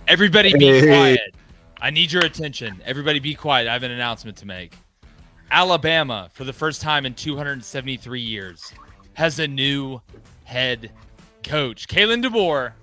Everybody be quiet. I need your attention. Everybody be quiet. I have an announcement to make. Alabama, for the first time in 273 years, has a new head coach. Kalen DeBoer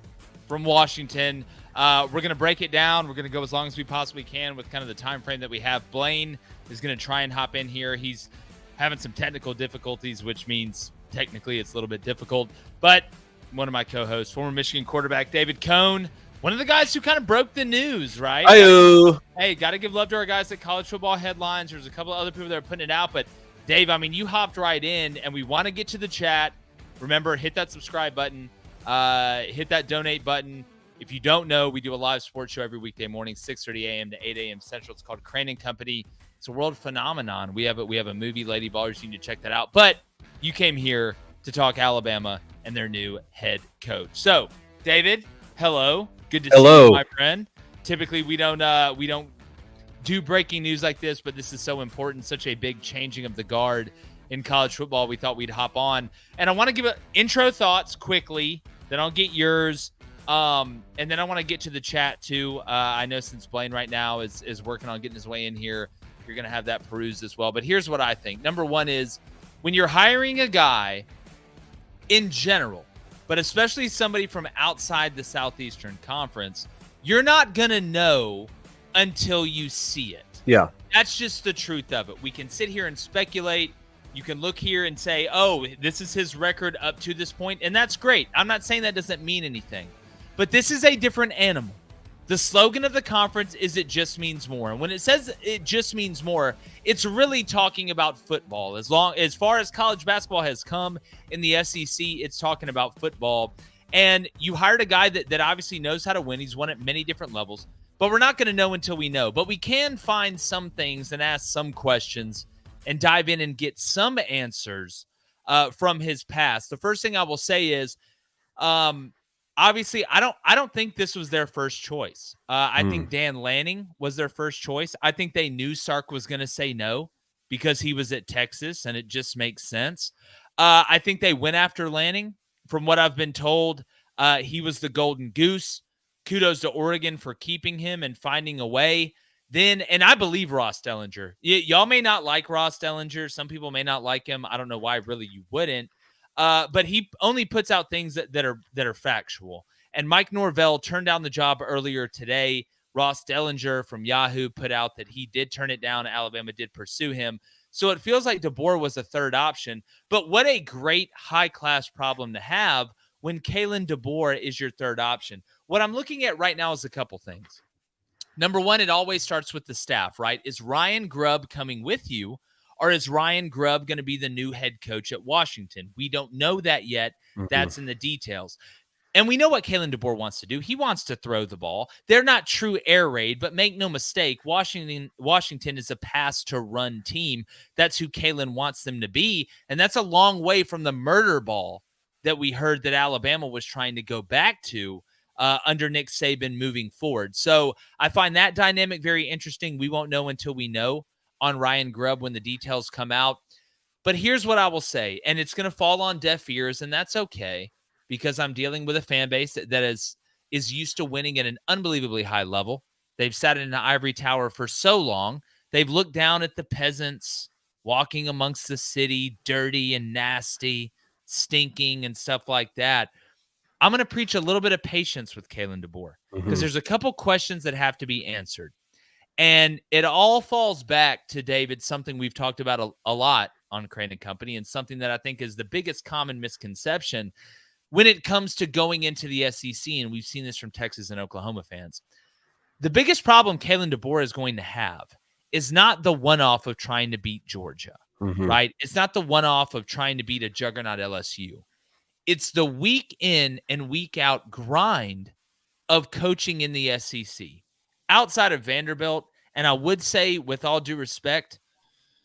from Washington. We're going to break it down. We're going to go as long as we possibly can with kind of the time frame that we have. Blaine is going to try and hop in here. He's having some technical difficulties, which means technically it's a little bit difficult. But one of my co-hosts, former Michigan quarterback David Cohn, one of the guys who kind of broke the news, right? Hi-yo. Hey, got to give love to our guys at College Football Headlines. There's a couple of other people that are putting it out. But, Dave, I mean, you hopped right in, and we want to get to the chat. Remember, hit that subscribe button. Hit that donate button. If you don't know, we do a live sports show every weekday morning, 6:30 a.m. to 8 a.m. Central. It's called Crane & Company. It's a world phenomenon. We have a movie, Lady Ballers. You need to check that out. But you came here to talk Alabama and their new head coach. So, David, hello. Good to see you, my friend. Typically, we don't do breaking news like this, but this is so important, such a big changing of the guard in college football. We thought we'd hop on. And I want to give intro thoughts quickly, then I'll get yours. And then I want to get to the chat, too. I know since Blaine right now is working on getting his way in here, you're going to have that perused as well. But here's what I think. Number one is when you're hiring a guy in general, but especially somebody from outside the Southeastern Conference, you're not going to know until you see it. Yeah. That's just the truth of it. We can sit here and speculate. You can look here and say, oh, this is his record up to this point, and that's great. I'm not saying that doesn't mean anything, but this is a different animal. The slogan of the conference is it just means more. And when it says it just means more, it's really talking about football. As far as college basketball has come in the SEC, it's talking about football. And you hired a guy that obviously knows how to win. He's won at many different levels, but we're not going to know until we know. But we can find some things and ask some questions and dive in and get some answers from his past. The first thing I will say is, obviously, I don't think this was their first choice. I think Dan Lanning was their first choice. I think they knew Sark was going to say no because he was at Texas, and it just makes sense. I think they went after Lanning. From what I've been told, he was the golden goose. Kudos to Oregon for keeping him and finding a way. And I believe Ross Dellinger. Y'all may not like Ross Dellinger. Some people may not like him. I don't know why really you wouldn't. But he only puts out things that are factual. And Mike Norvell turned down the job earlier today. Ross Dellinger from Yahoo put out that he did turn it down. Alabama did pursue him. So it feels like DeBoer was a third option. But what a great high-class problem to have when Kalen DeBoer is your third option. What I'm looking at right now is a couple things. Number one, it always starts with the staff, right? Is Ryan Grubb coming with you? Or is Ryan Grubb going to be the new head coach at Washington? We don't know that yet. That's in the details. And we know what Kalen DeBoer wants to do. He wants to throw the ball. They're not true air raid, but make no mistake, Washington is a pass-to-run team. That's who Kalen wants them to be, and that's a long way from the murder ball that we heard that Alabama was trying to go back to under Nick Saban moving forward. So I find that dynamic very interesting. We won't know until we know on Ryan Grubb when the details come out. But here's what I will say, and it's going to fall on deaf ears, and that's okay, because I'm dealing with a fan base that is used to winning at an unbelievably high level. They've sat in an ivory tower for so long. They've looked down at the peasants walking amongst the city, dirty and nasty, stinking and stuff like that. I'm going to preach a little bit of patience with Kalen DeBoer because there's a couple questions that have to be answered. And it all falls back to, David, something we've talked about a lot on Crane & Company, and something that I think is the biggest common misconception when it comes to going into the SEC, and we've seen this from Texas and Oklahoma fans. The biggest problem Kalen DeBoer is going to have is not the one-off of trying to beat Georgia, right? It's not the one-off of trying to beat a juggernaut LSU. It's the week in and week out grind of coaching in the SEC. Outside of Vanderbilt, and I would say with all due respect,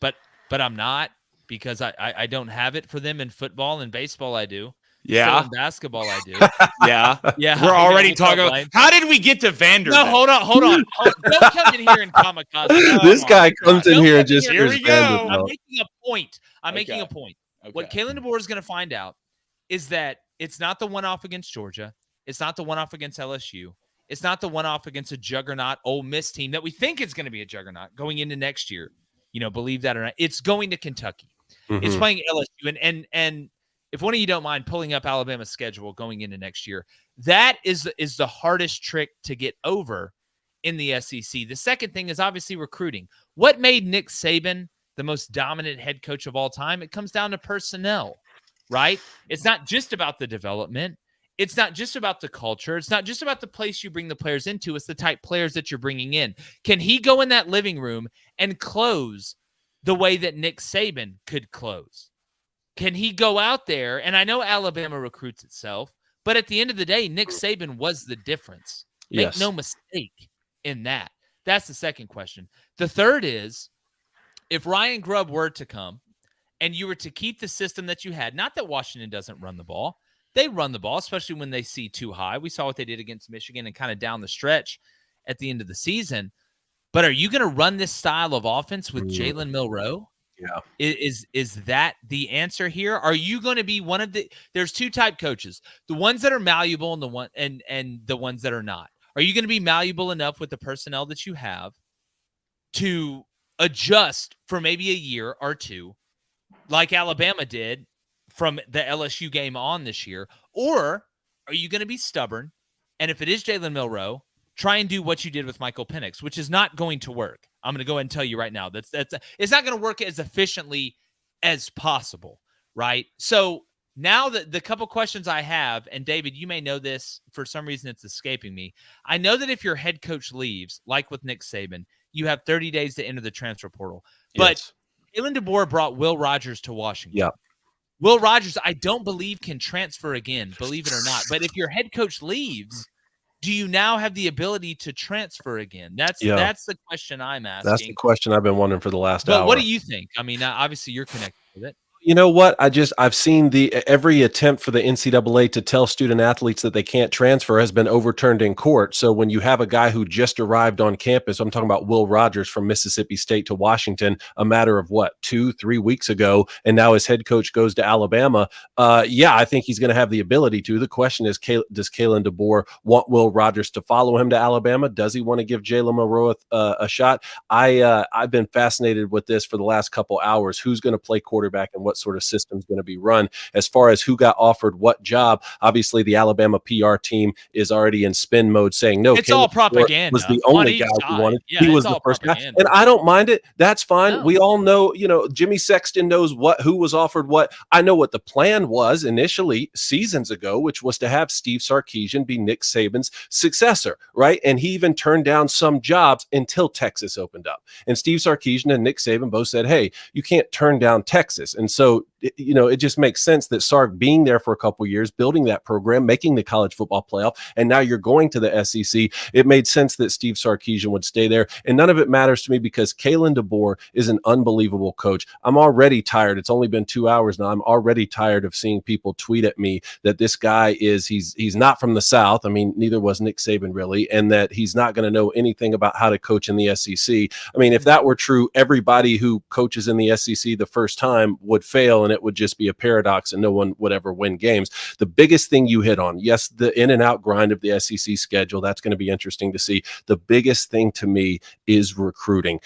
but I'm not, because I don't have it for them in football and baseball. I do. Yeah. So in basketball, I do. Yeah. Yeah. We're already talking about, how did we get to Vanderbilt? No, hold on. Don't come in here and kamikaze. This guy comes in here and just Here we go. I'm making a point. Making a point. Okay. What Kalen DeBoer is going to find out is that it's not the one-off against Georgia. It's not the one-off against LSU. It's not the one-off against a juggernaut Ole Miss team that we think is going to be a juggernaut going into next year. Believe that or not. It's going to Kentucky. Mm-hmm. It's playing LSU. And if one of you don't mind pulling up Alabama's schedule going into next year, that is the hardest trick to get over in the SEC. The second thing is obviously recruiting. What made Nick Saban the most dominant head coach of all time? It comes down to personnel, right? It's not just about the development. It's not just about the culture. It's not just about the place you bring the players into. It's the type players that you're bringing in. Can he go in that living room and close the way that Nick Saban could close? Can he go out there? And I know Alabama recruits itself, but at the end of the day, Nick Saban was the difference. Make no mistake in that. That's the second question. The third is, if Ryan Grubb were to come and you were to keep the system that you had, not that Washington doesn't run the ball. They run the ball, especially when they see too high. We saw what they did against Michigan and kind of down the stretch at the end of the season. But are you going to run this style of offense with Jalen Milroe? Yeah. Is that the answer here? Are you going to be one of the – there's two type coaches, the ones that are malleable and the ones that are not. Are you going to be malleable enough with the personnel that you have to adjust for maybe a year or two like Alabama did from the LSU game on this year? Or are you going to be stubborn? And if it is Jalen Milroe, try and do what you did with Michael Penix, which is not going to work. I'm going to go ahead and tell you right now that's it's not going to work as efficiently as possible, right? So now the couple questions I have, and David, you may know this, for some reason it's escaping me. I know that if your head coach leaves, like with Nick Saban, you have 30 days to enter the transfer portal. But Kalen DeBoer brought Will Rogers to Washington. Yeah. Will Rogers, I don't believe, can transfer again, believe it or not. But if your head coach leaves, do you now have the ability to transfer again? That's the question I'm asking. That's the question I've been wondering for the last hour. But what do you think? I mean, obviously you're connected with it. You know what? I've seen every attempt for the NCAA to tell student athletes that they can't transfer has been overturned in court. So when you have a guy who just arrived on campus, I'm talking about Will Rogers from Mississippi State to Washington, a matter of 2-3 weeks ago, and now his head coach goes to Alabama. I think he's going to have the ability to. The question is, does Kalen DeBoer want Will Rogers to follow him to Alabama? Does he want to give Jalen Milroe a shot? I've been fascinated with this for the last couple hours. Who's going to play quarterback and what sort of system is going to be run? As far as who got offered what job, obviously the Alabama PR team is already in spin mode saying, no, it's all propaganda. Was the only guy who wanted. Yeah, he was the first guy. And I don't mind it. That's fine. No. We all know, Jimmy Sexton knows who was offered what. I know what the plan was initially seasons ago, which was to have Steve Sarkisian be Nick Saban's successor, right? And he even turned down some jobs until Texas opened up. And Steve Sarkisian and Nick Saban both said, hey, you can't turn down Texas. And so, it just makes sense that Sark being there for a couple of years, building that program, making the college football playoff, and now you're going to the SEC. It made sense that Steve Sarkisian would stay there. And none of it matters to me because Kalen DeBoer is an unbelievable coach. I'm already tired. It's only been 2 hours now. I'm already tired of seeing people tweet at me that this guy he's not from the South. I mean, neither was Nick Saban really, and that he's not going to know anything about how to coach in the SEC. I mean, if that were true, everybody who coaches in the SEC the first time would fail, and it would just be a paradox and no one would ever win games. The biggest thing you hit on, yes, the in and out grind of the SEC schedule, that's going to be interesting to see. The biggest thing to me is recruiting.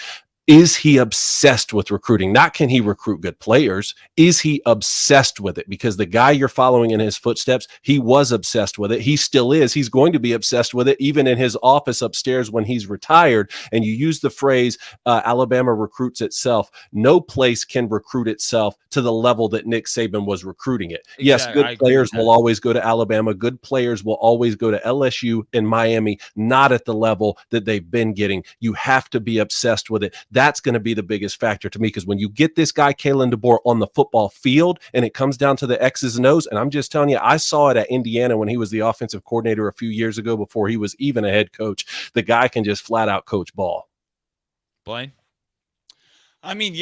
Is he obsessed with recruiting? Not can he recruit good players? Is he obsessed with it? Because the guy you're following in his footsteps, he was obsessed with it. He still is. He's going to be obsessed with it, even in his office upstairs when he's retired. And you use the phrase, Alabama recruits itself. No place can recruit itself to the level that Nick Saban was recruiting it. Exactly. Yes, good players will always go to Alabama. Good players will always go to LSU and Miami, not at the level that they've been getting. You have to be obsessed with it. That's going to be the biggest factor to me, because when you get this guy, Kalen DeBoer, on the football field and it comes down to the X's and O's, and I'm just telling you, I saw it at Indiana when he was the offensive coordinator a few years ago before he was even a head coach. The guy can just flat out coach ball. Blaine? I mean,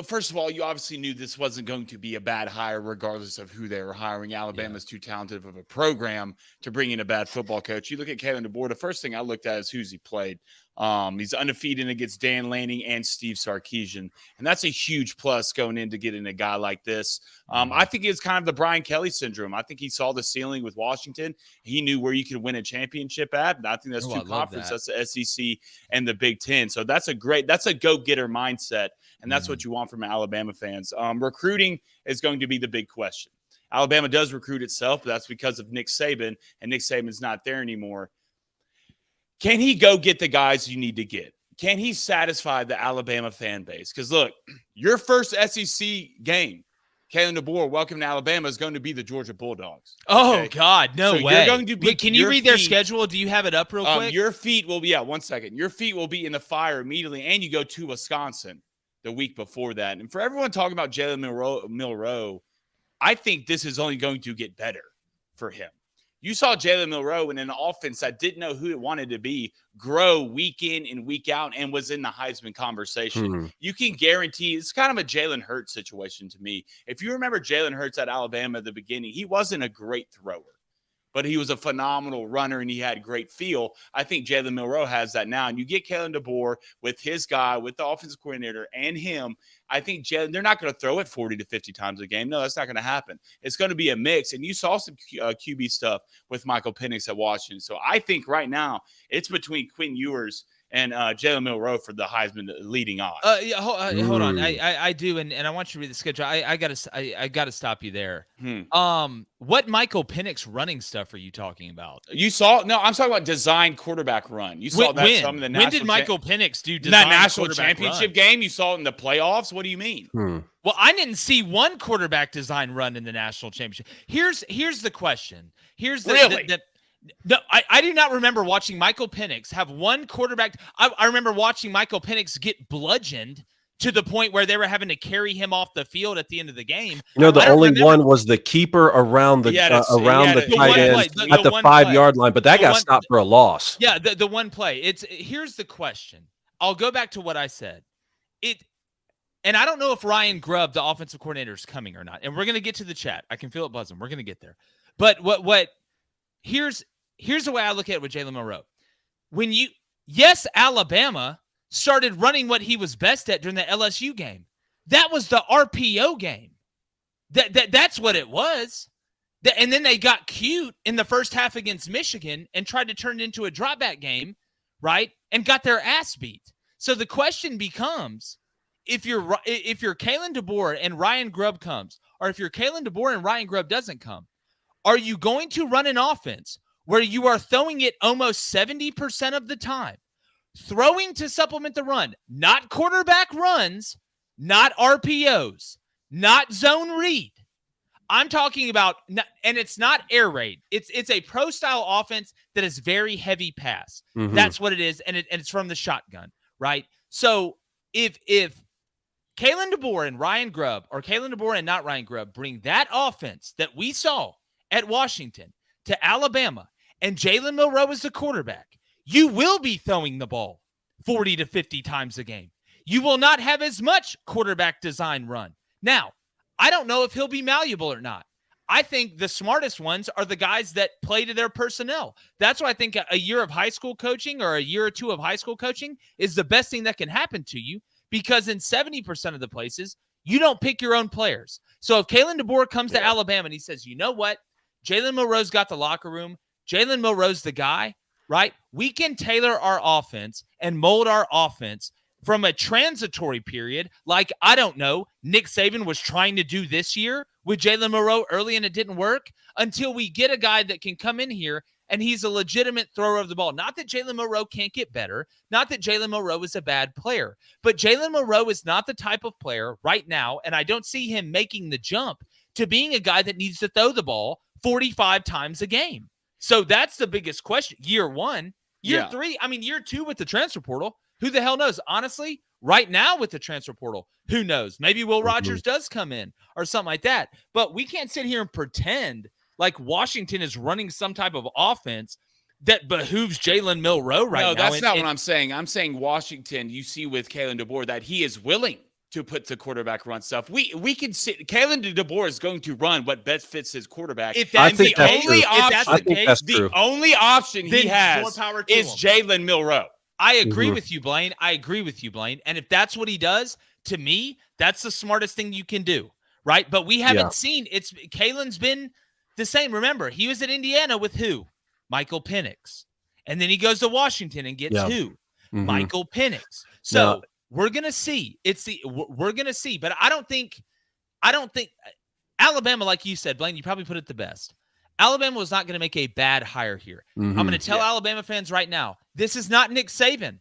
first of all, you obviously knew this wasn't going to be a bad hire regardless of who they were hiring. Alabama's too talented of a program to bring in a bad football coach. You look at Kalen DeBoer, the first thing I looked at is who's he played. He's undefeated against Dan Lanning and Steve Sarkisian, and that's a huge plus going in to getting a guy like this. I think it's kind of the Brian Kelly syndrome. I think he saw the ceiling with Washington. He knew where you could win a championship at, and I think that's two conferences. That's the SEC and the Big Ten. So that's a go-getter mindset, and that's what you want from Alabama fans. Recruiting is going to be the big question. Alabama does recruit itself, but that's because of Nick Saban, and Nick Saban's not there anymore. Can he go get the guys you need to get? Can he satisfy the Alabama fan base? Because, look, your first SEC game, Kalen DeBoer, welcome to Alabama, is going to be the Georgia Bulldogs. Okay? Oh, God, no way. You're going to be, can you read their schedule? Do you have it up real quick? Your feet will be, 1 second. Your feet will be in the fire immediately, and you go to Wisconsin the week before that. And for everyone talking about Jalen Milroe, I think this is only going to get better for him. You saw Jalen Milroe in an offense that didn't know who it wanted to be grow week in and week out and was in the Heisman conversation. You can guarantee it's kind of a Jalen Hurts situation to me. If you remember Jalen Hurts at Alabama at the beginning, he wasn't a great thrower, but he was a phenomenal runner and he had great feel. I think Jalen Milroe has that now. And you get Kalen DeBoer with his guy, with the offensive coordinator and him. I think they're not going to throw it 40 to 50 times a game. No, that's not going to happen. It's going to be a mix. And you saw some QB stuff with Michael Penix at Washington. So I think right now it's between Quinn Ewers and Jalen Milroe for the Heisman leading odds. Hold on. I do, and I want you to read the schedule. I gotta stop you there. What Michael Penix running stuff are you talking about? You saw? No, I'm talking about design quarterback run. You saw that some in the when did Michael Penix do design that national championship game? You saw it in the playoffs. What do you mean? Well, I didn't see one quarterback design run in the national championship. Here's the question. No, I do not remember watching Michael Penix have one quarterback. I remember watching Michael Penix get bludgeoned to the point where they were having to carry him off the field at the end of the game. No, the only one was the keeper around the tight end at the 5-yard line, but that got stopped for a loss. Yeah, the one play. Here's the question. I'll go back to what I said. And I don't know if Ryan Grubb, the offensive coordinator, is coming or not. And we're going to get to the chat. I can feel it buzzing. We're going to get there. But here's the way I look at it with Jalen Milroe. Yes, Alabama started running what he was best at during the LSU game. That was the RPO game. That's what it was. And then they got cute in the first half against Michigan and tried to turn it into a dropback game, right? And got their ass beat. So the question becomes, if you're Kalen DeBoer and Ryan Grubb comes, or if you're Kalen DeBoer and Ryan Grubb doesn't come, are you going to run an offense where you are throwing it almost 70% of the time, throwing to supplement the run, not quarterback runs, not RPOs, not zone read? I'm talking about, and it's not air raid. It's a pro-style offense that is very heavy pass. That's what it is, and it's from the shotgun, right? So if Kalen DeBoer and Ryan Grubb, or Kalen DeBoer and not Ryan Grubb, bring that offense that we saw at Washington to Alabama, and Jalen Milroe is the quarterback, you will be throwing the ball 40 to 50 times a game. You will not have as much quarterback design run. Now, I don't know if he'll be malleable or not. I think the smartest ones are the guys that play to their personnel. That's why I think a year of high school coaching or a year or two of high school coaching is the best thing that can happen to you, because in 70% of the places, you don't pick your own players. So if Kalen DeBoer comes to Alabama and he says, you know what? Jalen Milroe's got the locker room. Jalen Milroe's the guy, right? We can tailor our offense and mold our offense from a transitory period, like, I don't know, Nick Saban was trying to do this year with Jalen Milroe early and it didn't work, until we get a guy that can come in here and he's a legitimate thrower of the ball. Not that Jalen Milroe can't get better, not that Jalen Milroe is a bad player, but Jalen Milroe is not the type of player right now, and I don't see him making the jump to being a guy that needs to throw the ball 45 times a game. So that's the biggest question. Year one, year three, year two with the transfer portal, who the hell knows? Honestly, right now with the transfer portal, who knows? Maybe Will Rogers does come in or something like that. But we can't sit here and pretend like Washington is running some type of offense that behooves Jalen Milroe right now. No, that's not what I'm saying. I'm saying Washington, you see with Kalen DeBoer that he is willing to put the quarterback run stuff. We can see Kalen DeBoer is going to run what best fits his quarterback. If that's the only option, the only option he has is Jalen Milroe. I agree with you, Blaine. I agree with you, Blaine. And if that's what he does, to me, that's the smartest thing you can do, right? But we haven't seen Kalen's been the same. Remember, he was at Indiana with who? Michael Penix. And then he goes to Washington and gets who? Michael Penix. So we're gonna see. We're gonna see. But I don't think Alabama, like you said, Blaine, you probably put it the best. Alabama was not going to make a bad hire here. I'm going to tell Alabama fans right now, this is not Nick Saban.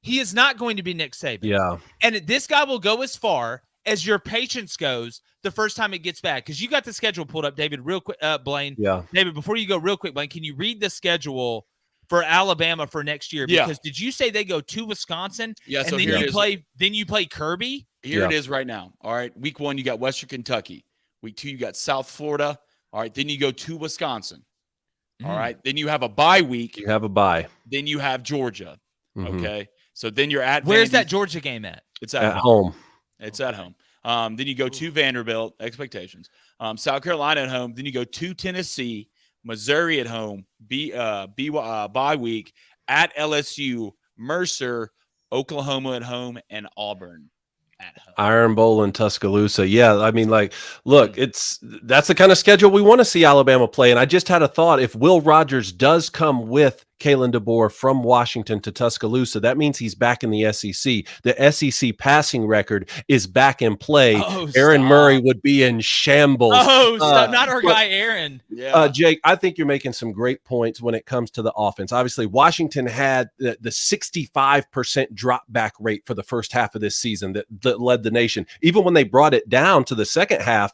He is not going to be Nick Saban. Yeah. And this guy will go as far as your patience goes the first time it gets bad. Because you got the schedule pulled up, David, real quick, Blaine. Yeah. David, before you go real quick, Blaine, can you read the schedule for Alabama for next year? Because did you say they go to Wisconsin? Yeah. And so then you play Kirby? Here it is right now. All right. Week 1, you got Western Kentucky. Week 2, you got South Florida. All right. Then you go to Wisconsin. All right. Then you have a bye week. You have a bye. Then you have Georgia. Okay. So then you're at Where's that Georgia game at? It's at home. It's at home. Then you go to Vanderbilt, expectations. South Carolina at home. Then you go to Tennessee, Missouri at home, bye week, at LSU, Mercer, Oklahoma at home, and Auburn at home. Iron Bowl in Tuscaloosa. Yeah, I mean, like, look, that's the kind of schedule we want to see Alabama play. And I just had a thought: if Will Rogers does come with Kalen DeBoer from Washington to Tuscaloosa, that means he's back in the SEC. The SEC passing record is back in play. Aaron Murray would be in shambles. Not our guy Aaron. Yeah. Jake, I think you're making some great points when it comes to the offense. Obviously, Washington had the 65% drop back rate for the first half of this season that led the nation. Even when they brought it down to the second half,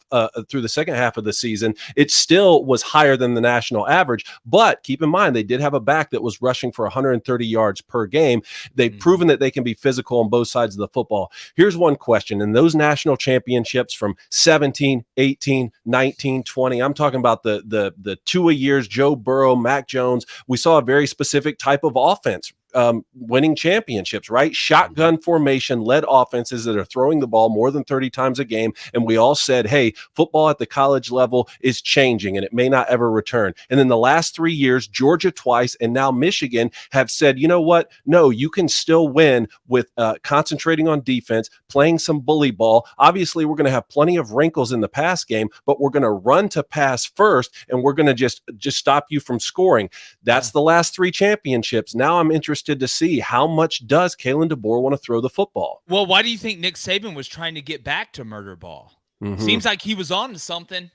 through the second half of the season, it still was higher than the national average. But keep in mind, they did have a back that was rushing for 130 yards per game. They've proven that they can be physical on both sides of the football. Here's one question. In those national championships from 17, 18, 19, 20, I'm talking about the 2 years, Joe Burrow, Mac Jones, we saw a very specific type of offense winning championships, right? Shotgun formation led offenses that are throwing the ball more than 30 times a game. And we all said, hey, football at the college level is changing and it may not ever return. And then the last 3 years, Georgia twice and now Michigan have said, you know what? No, you can still win with concentrating on defense, playing some bully ball. Obviously, we're going to have plenty of wrinkles in the pass game, but we're going to run to pass first and we're going to just stop you from scoring. That's the last 3 championships. Now I'm interested to see how much does Kalen DeBoer want to throw the football. Well, why do you think Nick Saban was trying to get back to murder ball? Seems like he was on to something,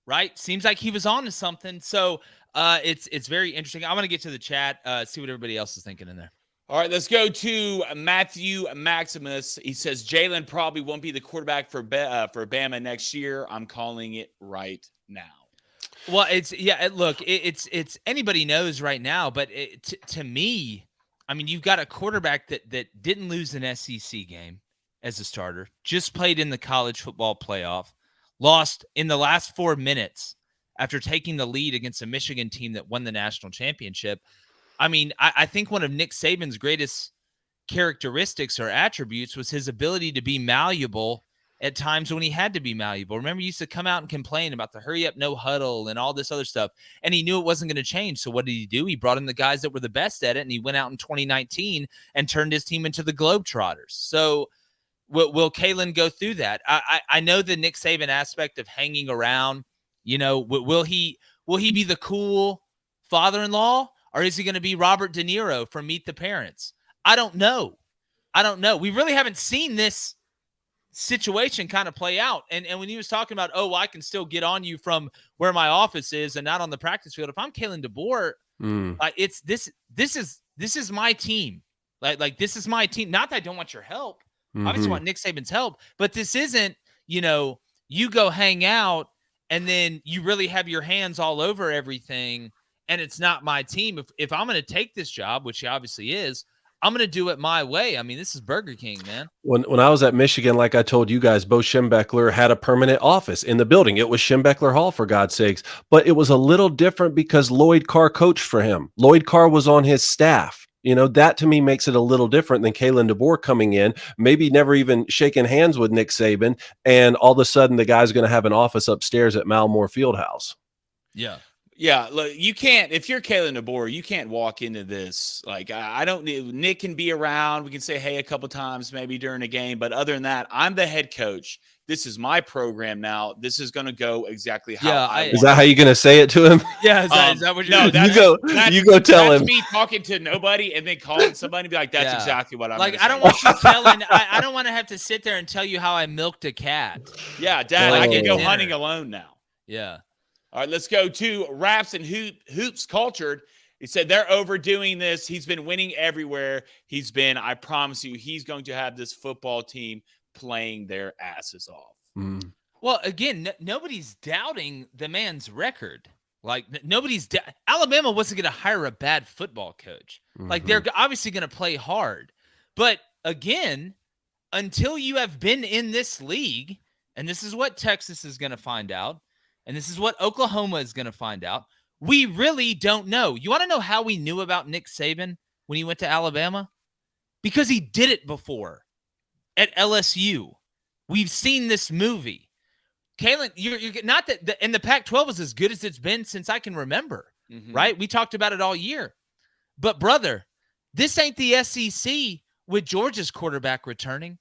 right? Seems like he was on to something. So it's very interesting. I want to get to the chat, see what everybody else is thinking in there. All right, let's go to Matthew Maximus. He says Jalen probably won't be the quarterback for Bama next year. I'm calling it right now. Well, it's anybody knows right now, but to me, I mean, you've got a quarterback that didn't lose an SEC game as a starter, just played in the college football playoff, lost in the last 4 minutes after taking the lead against a Michigan team that won the national championship. I mean, I think one of Nick Saban's greatest characteristics or attributes was his ability to be malleable at times when he had to be malleable. Remember, he used to come out and complain about the hurry up, no huddle and all this other stuff. And he knew it wasn't going to change. So what did he do? He brought in the guys that were the best at it. And he went out in 2019 and turned his team into the Globetrotters. So will Kalen go through that? I know the Nick Saban aspect of hanging around, you know, will he be the cool father-in-law, or is he going to be Robert De Niro from Meet the Parents? I don't know. We really haven't seen this situation kind of play out. And when he was talking about, I can still get on you from where my office is and not on the practice field. If I'm Kalen DeBoer, it's this is my team. Like this is my team. Not that I don't want your help. Obviously I want Nick Saban's help, but this isn't, you know, you go hang out and then you really have your hands all over everything and it's not my team. If I'm going to take this job, which he obviously is, I'm going to do it my way. I mean, this is Burger King, man. When I was at Michigan, like I told you guys, Bo Schembechler had a permanent office in the building. It was Schembechler Hall, for God's sakes. But it was a little different because Lloyd Carr coached for him. Lloyd Carr was on his staff. You know, that to me makes it a little different than Kalen DeBoer coming in, maybe never even shaking hands with Nick Saban, and all of a sudden the guy's going to have an office upstairs at Malmore Fieldhouse. Yeah. Yeah, look, you can't, if you're Kalen DeBoer, you can't walk into this. Like, I don't need, Nick can be around. We can say, hey, a couple times maybe during a game. But other than that, I'm the head coach. This is my program now. This is going to go exactly how I want. Is that how you're going to say it to him? Yeah, is that what you're you go tell him. Me talking to nobody and then calling somebody and be like, that's exactly what I'm like. I don't want you telling. I don't want to have to sit there and tell you how I milked a cat. Yeah, Dad, I can go hunting alone now. Yeah. All right, let's go to Raps and Hoops Cultured. He said they're overdoing this. He's been winning everywhere. I promise you, he's going to have this football team playing their asses off. Mm. Well, again, nobody's doubting the man's record. Like, Alabama wasn't going to hire a bad football coach. Mm-hmm. Like, they're obviously going to play hard. But, again, until you have been in this league, and this is what Texas is going to find out, and this is what Oklahoma is going to find out, we really don't know. You want to know how we knew about Nick Saban when he went to Alabama? Because he did it before at LSU. We've seen this movie. Kalen, you're not that, and the Pac-12 is as good as it's been since I can remember, right? We talked about it all year. But, brother, this ain't the SEC with Georgia's quarterback returning,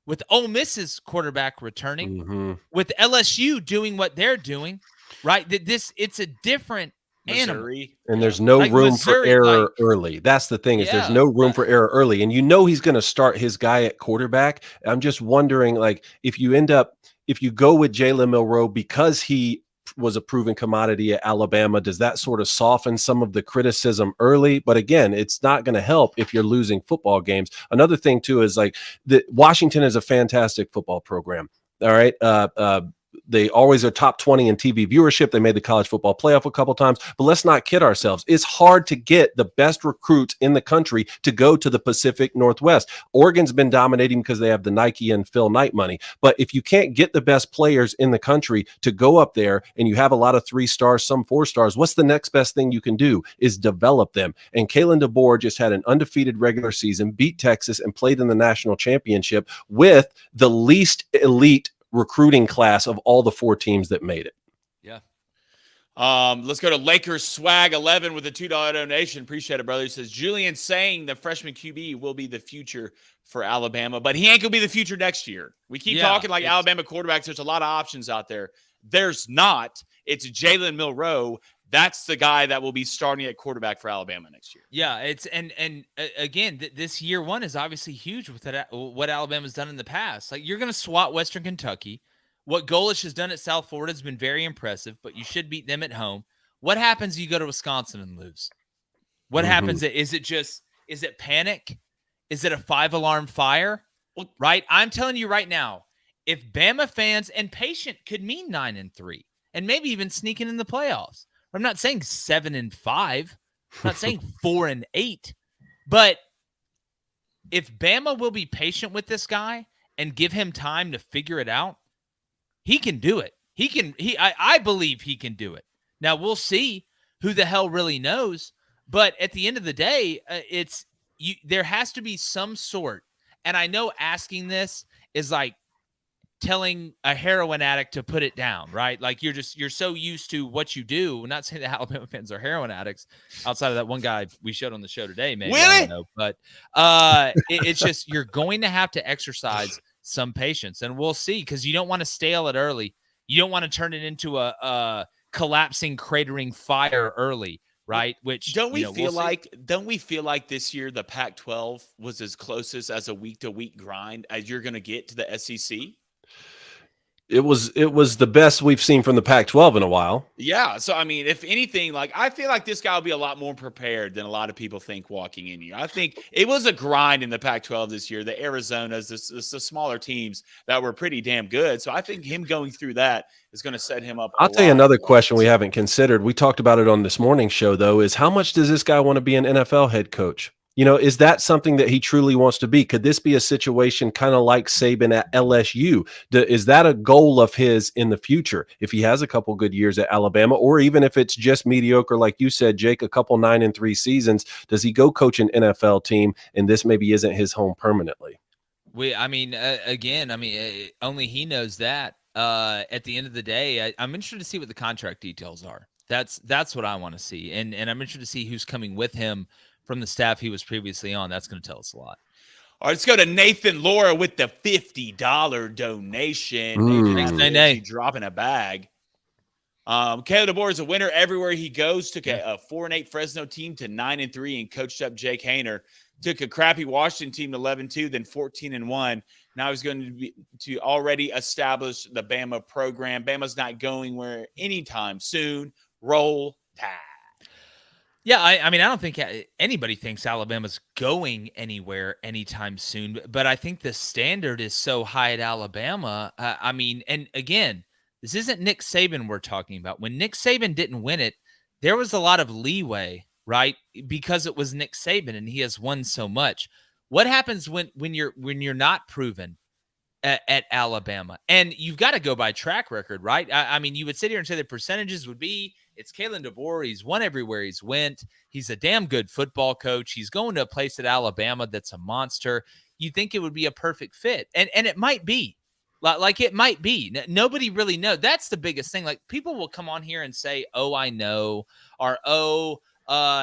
with Ole Miss's quarterback returning, with LSU doing what they're doing, right? It's a different animal. And there's no room for error early. That's the thing, is there's no room for error early. And you know he's going to start his guy at quarterback. I'm just wondering, like, if you go with Jalen Milroe because he was a proven commodity at Alabama, does that sort of soften some of the criticism early? But again, it's not going to help if you're losing football games. Another thing too is like Washington is a fantastic football program. All right. They always are top 20 in TV viewership. They made the college football playoff a couple times, but let's not kid ourselves. It's hard to get the best recruits in the country to go to the Pacific Northwest. Oregon's been dominating because they have the Nike and Phil Knight money. But if you can't get the best players in the country to go up there and you have a lot of 3 stars, some 4 stars, what's the next best thing you can do is develop them. And Kalen DeBoer just had an undefeated regular season, beat Texas, and played in the national championship with the least elite recruiting class of all the 4 teams that made it. Yeah. Let's go to Lakers Swag 11 with a $2 donation. Appreciate it, brother. He says Julian saying the freshman QB will be the future for Alabama, but he ain't gonna be the future next year. We keep talking like Alabama quarterbacks. There's a lot of options out there. There's not. It's Jalen Milroe. That's the guy that will be starting at quarterback for Alabama next year. Yeah, it's and again, this year one is obviously huge with what Alabama's done in the past. Like, you're going to swat Western Kentucky. What Golish has done at South Florida has been very impressive, but you should beat them at home. What happens if you go to Wisconsin and lose? What happens? Is it panic? Is it a 5-alarm fire? Well, right? I'm telling you right now, if Bama fans and patient could mean 9-3 and maybe even sneaking in the playoffs. I'm not saying 7-5. I'm not saying 4-8. But if Bama will be patient with this guy and give him time to figure it out, he can do it. I believe he can do it. Now we'll see who the hell really knows. But at the end of the day, there has to be some sort. And I know asking this is like telling a heroin addict to put it down, right? Like, you're so used to what you do. I'm not saying that Alabama fans are heroin addicts outside of that one guy we showed on the show today, maybe. Really? I don't know. But it's just, you're going to have to exercise some patience, and we'll see, because you don't want to stale it early. You don't want to turn it into a collapsing, cratering fire early, right? Which don't we feel like this year the Pac-12 was as closest as a week-to-week grind as you're going to get to the SEC? It was the best we've seen from the Pac-12 in a while. Yeah. So, I mean, if anything, like, I feel like this guy will be a lot more prepared than a lot of people think walking in here. I think it was a grind in the Pac-12 this year. The Arizonas, the smaller teams that were pretty damn good. So I think him going through that is going to set him up. I'll tell you another question we haven't considered. We talked about it on this morning show, though, is how much does this guy want to be an NFL head coach? You know, is that something that he truly wants to be? Could this be a situation kind of like Saban at LSU? Is that a goal of his in the future? If he has a couple good years at Alabama, or even if it's just mediocre, like you said, Jake, a couple 9-3 seasons, does he go coach an NFL team and this maybe isn't his home permanently? Only he knows that. At the end of the day, I'm interested to see what the contract details are. That's what I want to see. And I'm interested to see who's coming with him from the staff he was previously on. That's going to tell us a lot. All right, let's go to Nathan Laura with the $50 donation. Nathan dropping a bag. Kalen DeBoer is a winner everywhere he goes. Took a 4-8 Fresno team to 9-3 and coached up Jake Haener. Took a crappy Washington team to 11-2, then 14-1. Now he's going to already establish the Bama program. Bama's not going where anytime soon. Roll Tide. Yeah, I mean, I don't think anybody thinks Alabama's going anywhere anytime soon, but I think the standard is so high at Alabama. I mean, and again, this isn't Nick Saban we're talking about. When Nick Saban didn't win it, there was a lot of leeway, right? Because it was Nick Saban and he has won so much. What happens when you're not proven at Alabama? And you've got to go by track record, right? I mean, you would sit here and say the percentages would be, it's Kalen DeBoer. He's won everywhere he's went. He's a damn good football coach. He's going to a place at Alabama that's a monster. You think it would be a perfect fit. And it might be. Like it might be. Nobody really knows. That's the biggest thing. Like people will come on here and say, oh, I know, or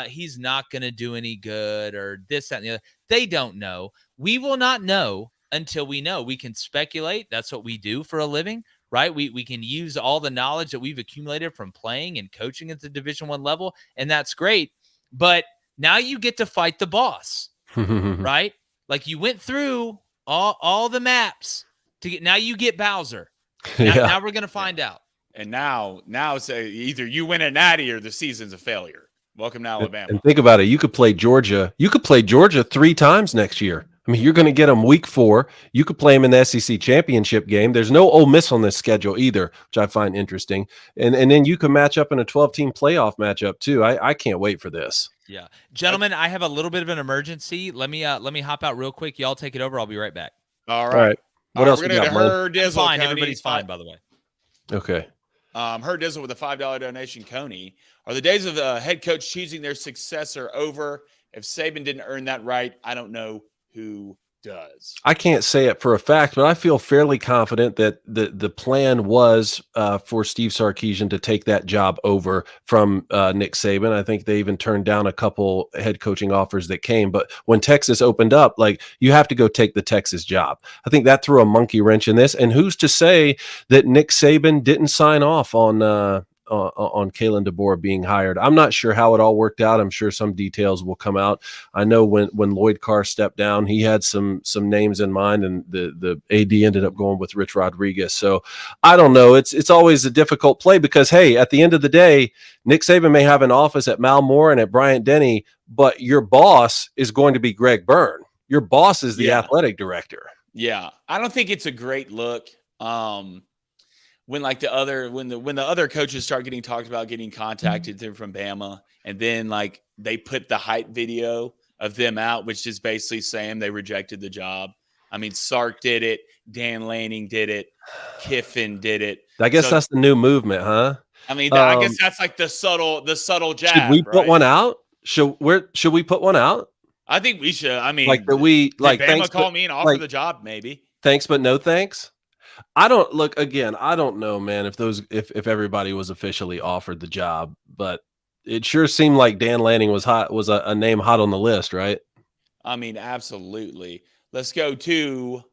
he's not going to do any good, or this, that, and the other. They don't know. We will not know until we know. We can speculate. That's what we do for a living, right? We can use all the knowledge that we've accumulated from playing and coaching at the Division I level, and that's great. But now you get to fight the boss, right? Like you went through all the maps to get. Now you get Bowser. Now we're gonna find out. And now it's either you win a natty or the season's a failure. Welcome to Alabama. And think about it. You could play Georgia. You could play Georgia 3 times next year. I mean, you're going to get them week 4. You could play them in the SEC championship game. There's no Ole Miss on this schedule either, which I find interesting. And then you can match up in a 12-team playoff matchup too. I can't wait for this. Yeah, gentlemen, I have a little bit of an emergency. Let me hop out real quick. Y'all take it over. I'll be right back. All right. What else we got? Fine. Everybody's fine, by the way. Okay. Her Dizzle with a $5 donation. Coney, are the days of the head coach choosing their successor over? If Saban didn't earn that right, I don't know who does. I can't say it for a fact, but I feel fairly confident that the plan was for Steve Sarkisian to take that job over from Nick Saban. I think they even turned down a couple head coaching offers that came. But when Texas opened up, like, you have to go take the Texas job. I think that threw a monkey wrench in this. And who's to say that Nick Saban didn't sign off on Kalen DeBoer being hired? I'm not sure how it all worked out. I'm sure some details will come out. I know when Lloyd Carr stepped down, he had some names in mind, and the AD ended up going with Rich Rodriguez. So I don't know. It's always a difficult play because, hey, at the end of the day, Nick Saban may have an office at Malmore and at Bryant-Denny, but your boss is going to be Greg Byrne. Your boss is the athletic director. Yeah, I don't think it's a great look. When the other coaches start getting talked about getting contacted from Bama, and then like they put the hype video of them out, which is basically saying they rejected the job. I mean, Sark did it, Dan Lanning did it, Kiffin did it. I guess that's the new movement, huh? I mean, I guess that's like the subtle jab. Should we put one out? Should we put one out? I think we should. I mean, Bama call me and offer the job, maybe. Thanks, but no thanks. I don't know, man, if everybody was officially offered the job, but it sure seemed like Dan Lanning was a name hot on the list, right? I mean, absolutely. Let's go to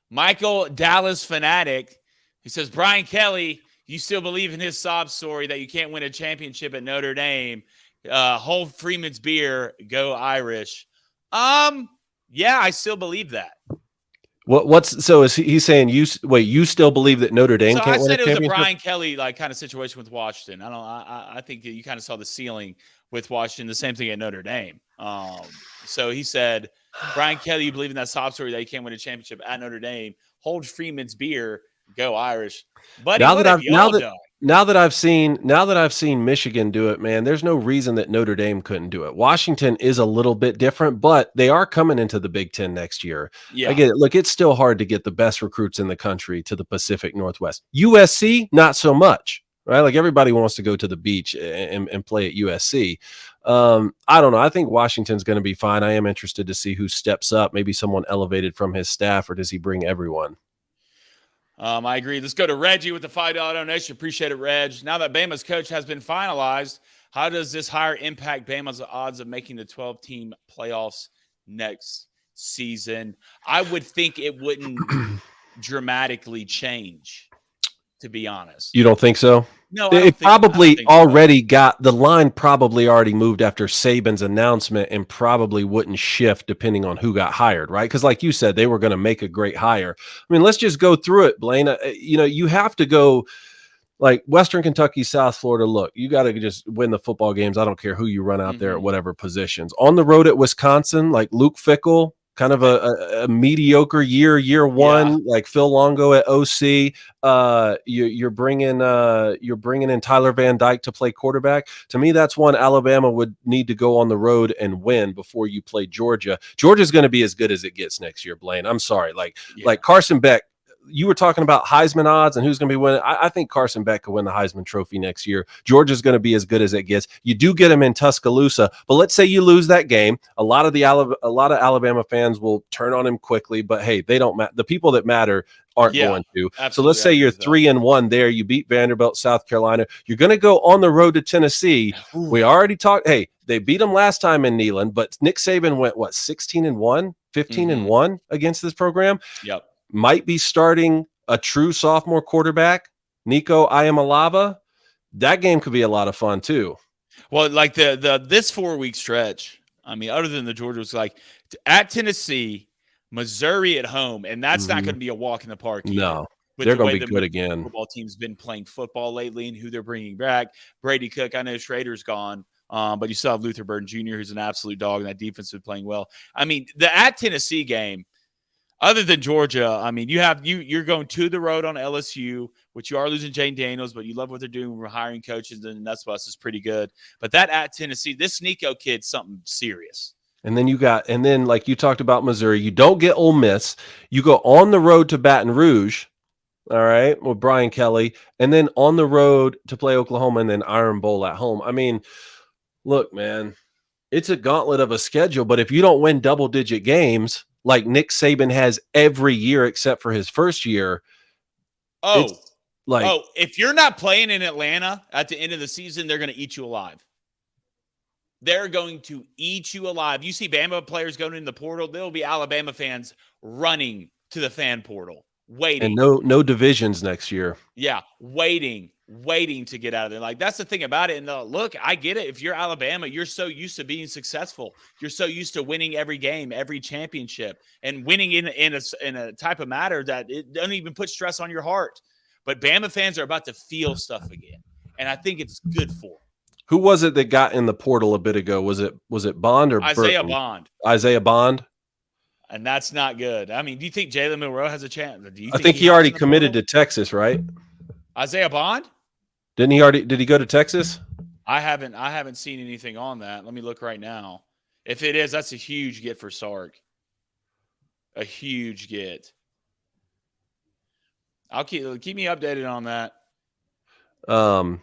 Michael Dallas Fanatic. He says, Brian Kelly, you still believe in his sob story that you can't win a championship at Notre Dame? Hold Freeman's beer, go Irish. Yeah, I still believe that. Is he saying you still believe that Notre Dame can't win a championship? I said it was a Brian Kelly like kind of situation with Washington. I think that you kind of saw the ceiling with Washington, the same thing at Notre Dame. So he said, Brian Kelly, you believe in that sob story that you can't win a championship at Notre Dame? Hold Freeman's beer, go Irish. But now that I've seen Michigan do it, man, there's no reason that Notre Dame couldn't do it. Washington is a little bit different, but they are coming into the Big Ten next year. Yeah. I get it. Look, it's still hard to get the best recruits in the country to the Pacific Northwest. USC, not so much, right? Like everybody wants to go to the beach and play at USC. I don't know. I think Washington's going to be fine. I am interested to see who steps up. Maybe someone elevated from his staff, or does he bring everyone? I agree. Let's go to Reggie with the $5 donation. Appreciate it, Reg. Now that Bama's coach has been finalized, how does this hire impact Bama's odds of making the 12-team playoffs next season? I would think it wouldn't dramatically change, to be honest. You don't think so? No, it probably already got the line. Probably already moved after Saban's announcement, and probably wouldn't shift depending on who got hired, right? Because, like you said, they were going to make a great hire. I mean, let's just go through it, Blaine. You have to go like Western Kentucky, South Florida. Look, you got to just win the football games. I don't care who you run out there at whatever positions. On the road at Wisconsin, like Luke Fickell. Kind of a mediocre year one, like Phil Longo at OC. You're bringing in Tyler Van Dyke to play quarterback. To me, that's one Alabama would need to go on the road and win before you play Georgia. Georgia's going to be as good as it gets next year, Blaine. I'm sorry, like Carson Beck. You were talking about Heisman odds and who's going to be winning. I think Carson Beck could win the Heisman Trophy next year. Georgia's going to be as good as it gets. You do get him in Tuscaloosa, but let's say you lose that game. A lot of Alabama fans will turn on him quickly, but hey, they don't matter. The people that matter aren't going to. So let's say you're 3-1 there. You beat Vanderbilt, South Carolina. You're going to go on the road to Tennessee. Ooh. We already talked. Hey, they beat them last time in Neyland, but Nick Saban went 16-1, 15-1 against this program. Yep. Might be starting a true sophomore quarterback, Nico Iamaleava. That game could be a lot of fun too. Well, like this 4-week stretch, I mean, other than the Georgia, was like at Tennessee, Missouri at home, and that's not going to be a walk in the park either. No, they're going to be good again. Football team's been playing football lately, and who they're bringing back. Brady Cook, I know Schrader's gone, but you still have Luther Burden Jr., who's an absolute dog, and that defense is playing well. I mean, the at Tennessee game. Other than Georgia, I mean, you're going to the road on LSU, which you are losing Jane Daniels, but you love what they're doing. We're hiring coaches, and Nuts Bus is pretty good. But that at Tennessee, this Nico kid's something serious. And then like you talked about Missouri, you don't get Ole Miss. You go on the road to Baton Rouge, all right, with Brian Kelly, and then on the road to play Oklahoma, and then Iron Bowl at home. I mean, look, man, it's a gauntlet of a schedule, but if you don't win double-digit games – like Nick Saban has every year except for his first year. If you're not playing in Atlanta at the end of the season, they're going to eat you alive. They're going to eat you alive. You see Bama players going in the portal, there'll be Alabama fans running to the fan portal, waiting. And no divisions next year. Yeah, waiting to get out of there. Like, that's the thing about it. And look, I get it. If you're Alabama, you're so used to being successful. You're so used to winning every game, every championship, and winning in a type of matter that it doesn't even put stress on your heart. But Bama fans are about to feel stuff again, and I think it's good for them. Who was it that got in the portal a bit ago? Was it Bond or Isaiah Burton? Bond? Isaiah Bond. And that's not good. I mean, do you think Jalen Milroe has a chance? I think he already committed to Texas, right? Isaiah Bond? Did he go to Texas? I haven't seen anything on that. Let me look right now. If it is, that's a huge get for Sark. A huge get. I'll keep me updated on that. Well,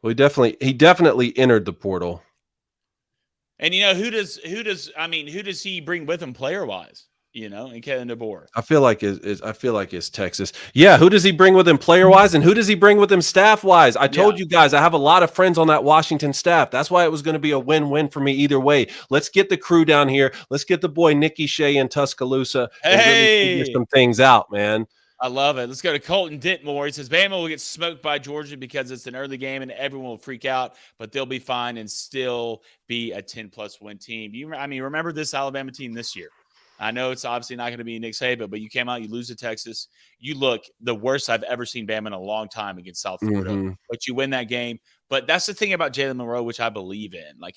he definitely entered the portal. And who does he bring with him player wise? And Kalen DeBoer. I feel like it's Texas. Yeah, who does he bring with him player wise, and who does he bring with him staff wise? I told you guys I have a lot of friends on that Washington staff. That's why it was going to be a win-win for me either way. Let's get the crew down here. Let's get the boy Nicky Shea in Tuscaloosa and really figure some things out, man. I love it. Let's go to Colton Ditmore. He says Bama will get smoked by Georgia because it's an early game and everyone will freak out, but they'll be fine and still be a 10-plus win team. Remember this Alabama team this year. I know it's obviously not going to be Nick Saban, but you came out, you lose to Texas. You look the worst I've ever seen Bama in a long time against South Florida, but you win that game. But that's the thing about Jalen Milroe, which I believe in. Like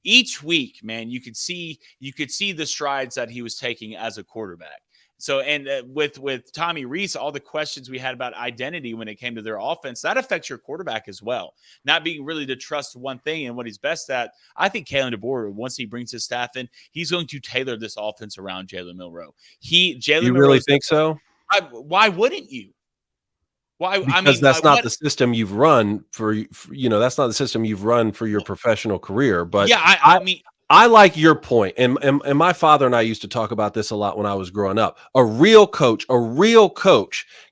each week, man, you could see the strides that he was taking as a quarterback. So, and with Tommy Rees, all the questions we had about identity when it came to their offense, that affects your quarterback as well. Not being really to trust one thing and what he's best at. I think Kalen DeBoer, once he brings his staff in, he's going to tailor this offense around Jalen Milroe. You really think so? Why wouldn't you? Why? Because that's not the system you've run for. That's not the system you've run for your professional career. But yeah, I like your point, and my father and I used to talk about this a lot when I was growing up. A real coach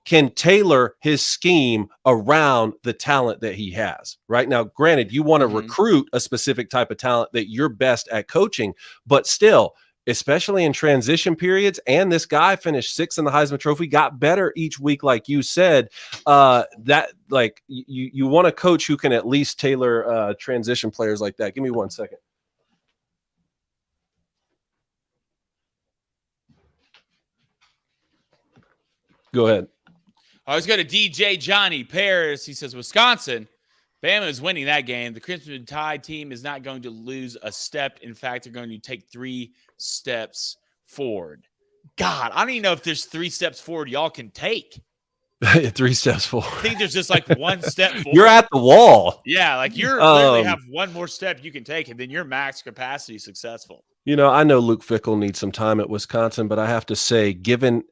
can tailor his scheme around the talent that he has. Right now, granted, you want to recruit a specific type of talent that you're best at coaching, but still, especially in transition periods, and this guy finished 6th in the Heisman Trophy, got better each week, like you said. That like you want a coach who can at least tailor transition players like that. Give me 1 second. Go ahead. I was going to DJ Johnny Paris. He says, Wisconsin, Bama is winning that game. The Crimson Tide team is not going to lose a step. In fact, they're going to take 3 steps forward. God, I don't even know if there's 3 steps forward y'all can take. 3 steps forward. I think there's just like 1 step forward. You're at the wall. Yeah, like you're literally have one more step you can take, and then your max capacity is successful. You know, I know Luke Fickell needs some time at Wisconsin, but I have to say, given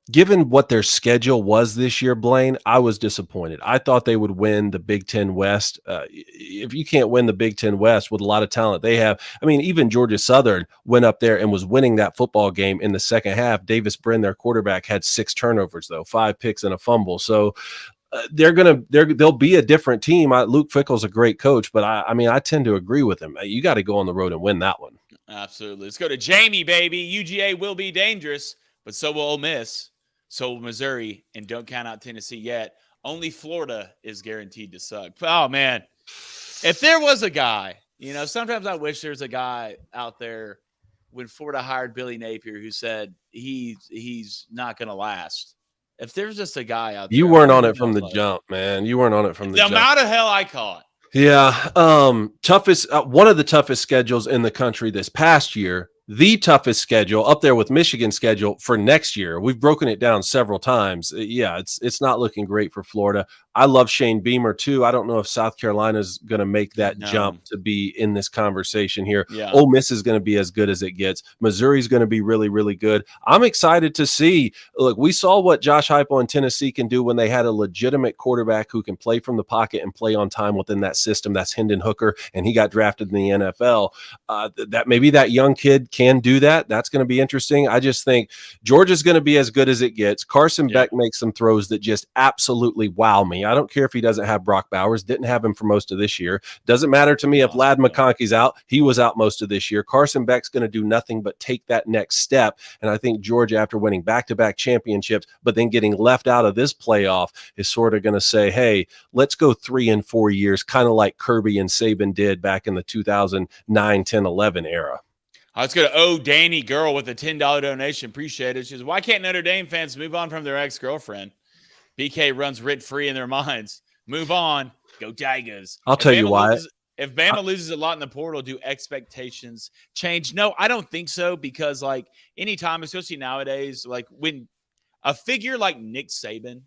given what their schedule was this year, Blaine, I was disappointed. I thought they would win the Big Ten West. If you can't win the Big Ten West with a lot of talent they have, I mean, even Georgia Southern went up there and was winning that football game in the second half. Davis Brin, their quarterback, had 6 turnovers, though, 5 picks and a fumble. So they'll be a different team. Luke Fickell's a great coach, but I mean, I tend to agree with him. You got to go on the road and win that one. Absolutely. Let's go to Jamie, baby. UGA will be dangerous, but so will Ole Miss. So will Missouri, and don't count out Tennessee yet. Only Florida is guaranteed to suck. Oh, man. If there was a guy, you know, sometimes I wish there was a guy out there when Florida hired Billy Napier who said he's not going to last. If there's just a guy out there. You weren't on it from the jump, man. You weren't on it from the jump. The amount of hell I caught. Yeah. Toughest, one of the toughest schedules in the country this past year. The toughest schedule, up there with Michigan's schedule for next year. We've broken it down several times. Yeah, it's not looking great for Florida. I love Shane Beamer too. I don't know if South Carolina's going to make that jump to be in this conversation here. Yeah. Ole Miss is going to be as good as it gets. Missouri's going to be really, really good. I'm excited to see. Look, we saw what Josh Heupel and Tennessee can do when they had a legitimate quarterback who can play from the pocket and play on time within that system. That's Hendon Hooker, and he got drafted in the NFL. That maybe that young kid can do that. That's going to be interesting. I just think Georgia's going to be as good as it gets. Carson Beck makes some throws that just absolutely wow me. I don't care if he doesn't have Brock Bowers. Didn't have him for most of this year. Doesn't matter to me if Ladd McConkey's out. He was out most of this year. Carson Beck's going to do nothing but take that next step. And I think Georgia, after winning back-to-back championships, but then getting left out of this playoff, is sort of going to say, hey, let's go 3 and 4 years, kind of like Kirby and Saban did back in the 2009, 10, 11 era. Let's go to Danny Girl with a $10 donation. Appreciate it. She says, why can't Notre Dame fans move on from their ex-girlfriend? BK runs rent-free in their minds. Move on. Go Tigers. I'll tell you why. If Bama loses a lot in the portal, do expectations change? No, I don't think so, because, like, anytime, especially nowadays, like, when a figure like Nick Saban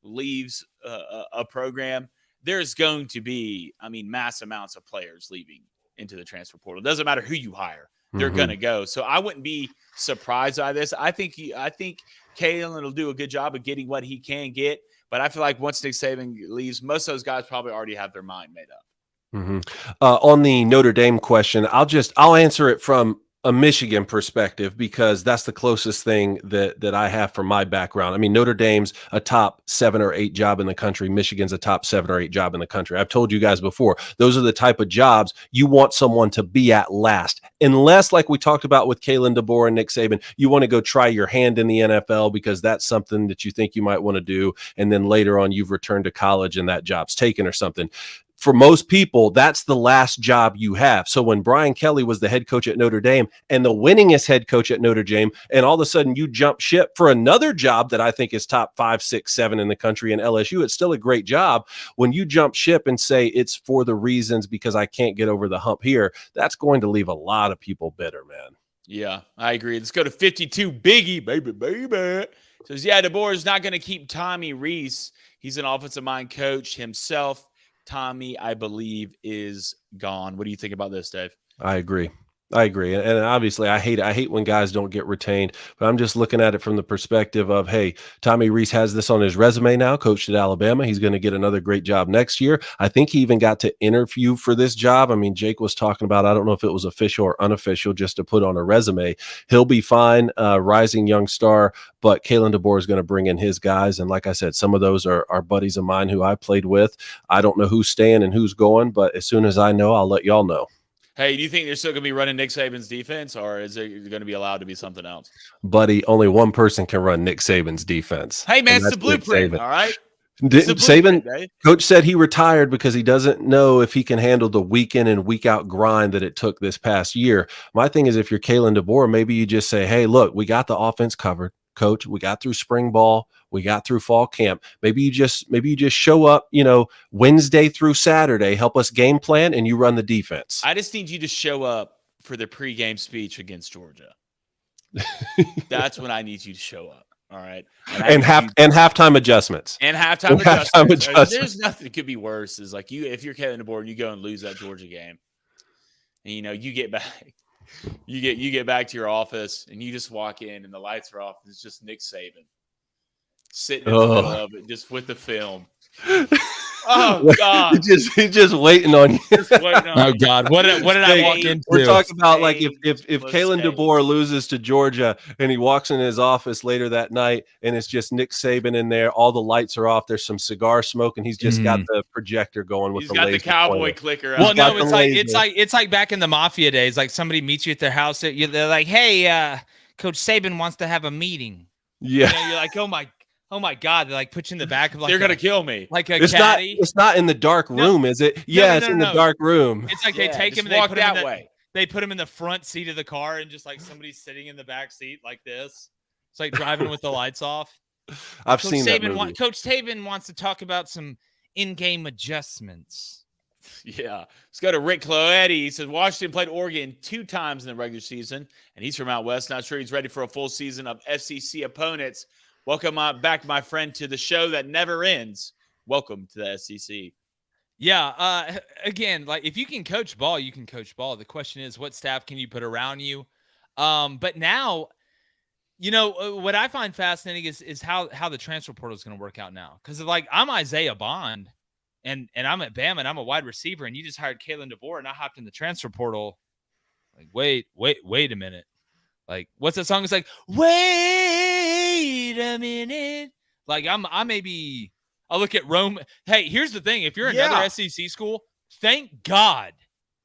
leaves a program, there's going to be, I mean, mass amounts of players leaving into the transfer portal. It doesn't matter who you hire. They're going to go. So I wouldn't be surprised by this. I think Kalen will do a good job of getting what he can get. But I feel like once Nick Saban leaves, most of those guys probably already have their mind made up. On the Notre Dame question, I'll answer it from a Michigan perspective, because that's the closest thing that I have from my background. I mean, Notre Dame's a top 7 or 8 job in the country. Michigan's a top 7 or 8 job in the country. I've told you guys before, those are the type of jobs you want someone to be at last. Unless, like we talked about with Kalen DeBoer and Nick Saban, you want to go try your hand in the NFL because that's something that you think you might want to do. And then later on, you've returned to college and that job's taken or something. For most people, that's the last job you have. So when Brian Kelly was the head coach at Notre Dame and the winningest head coach at Notre Dame, and all of a sudden you jump ship for another job that I think is top 5, 6, 7 in the country in LSU, it's still a great job. When you jump ship and say it's for the reasons because I can't get over the hump here, that's going to leave a lot of people bitter, man. Yeah, I agree. Let's go to 52 Biggie, baby. Says, yeah, DeBoer is not going to keep Tommy Rees. He's an offensive mind coach himself. Tommy, I believe, is gone. What do you think about this, Dave? I agree. I agree. And obviously I hate when guys don't get retained, but I'm just looking at it from the perspective of, hey, Tommy Rees has this on his resume now, coached at Alabama. He's going to get another great job next year. I think he even got to interview for this job. I mean, Jake was talking about, I don't know if it was official or unofficial, just to put on a resume. He'll be fine, rising young star, but Kalen DeBoer is going to bring in his guys. And like I said, some of those are buddies of mine who I played with. I don't know who's staying and who's going, but as soon as I know, I'll let y'all know. Hey, do you think they're still going to be running Nick Saban's defense, or is it going to be allowed to be something else? Buddy, only one person can run Nick Saban's defense. Hey, man, it's the blueprint, all right? Saban, coach said he retired because he doesn't know if he can handle the week in and week out grind that it took this past year. My thing is, if you're Kalen DeBoer, maybe you just say, hey, look, we got the offense covered. Coach, we got through spring ball, we got through fall camp. Maybe you just show up, Wednesday through Saturday, help us game plan, and you run the defense. I just need you to show up for the pregame speech against Georgia. That's when I need you to show up. All right, and halftime adjustments. And halftime adjustments. There's nothing that could be worse. Is like if you're Kalen DeBoer and you go and lose that Georgia game, and you get back. You get back to your office and you just walk in and the lights are off. It's just Nick Saban sitting in the middle of it, just with the film. Oh God! He's just waiting on you. Oh God! What did I walk into? We're talking about like if Kalen DeBoer loses to Georgia and he walks in his office later that night and it's just Nick Saban in there, all the lights are off. There's some cigar smoke and he's just got the projector going with he's got the cowboy clicker. Well, no, it's like back in the mafia days. Like somebody meets you at their house. They're like, "Hey, Coach Saban wants to have a meeting." Yeah, you're like, Oh my God! They like put you in the back of like they're gonna kill me. Like a caddy. It's not in the dark room, is it? Yeah, it's in the dark room. It's like they take him and they put him that way. They put him in the front seat of the car and just like somebody's sitting in the back seat like this. It's like driving with the lights off. I've seen that movie. Coach Saban wants to talk about some in-game adjustments. Yeah. Let's go to Rick Cloetti. He says Washington played Oregon 2 times in the regular season, and he's from out west. Not sure he's ready for a full season of SEC opponents. Welcome back, my friend, to the show that never ends. Welcome to the SEC. Yeah. Again, like if you can coach ball, you can coach ball. The question is, what staff can you put around you? But now, what I find fascinating is how the transfer portal is going to work out now. Because like I'm Isaiah Bond, and I'm at Bama, and I'm a wide receiver, and you just hired Kalen DeBoer, and I hopped in the transfer portal. Like, wait a minute. Like, what's that song? It's like, wait a minute. Like, I'll look at Rome. Hey, here's the thing. If you're another SEC school, thank God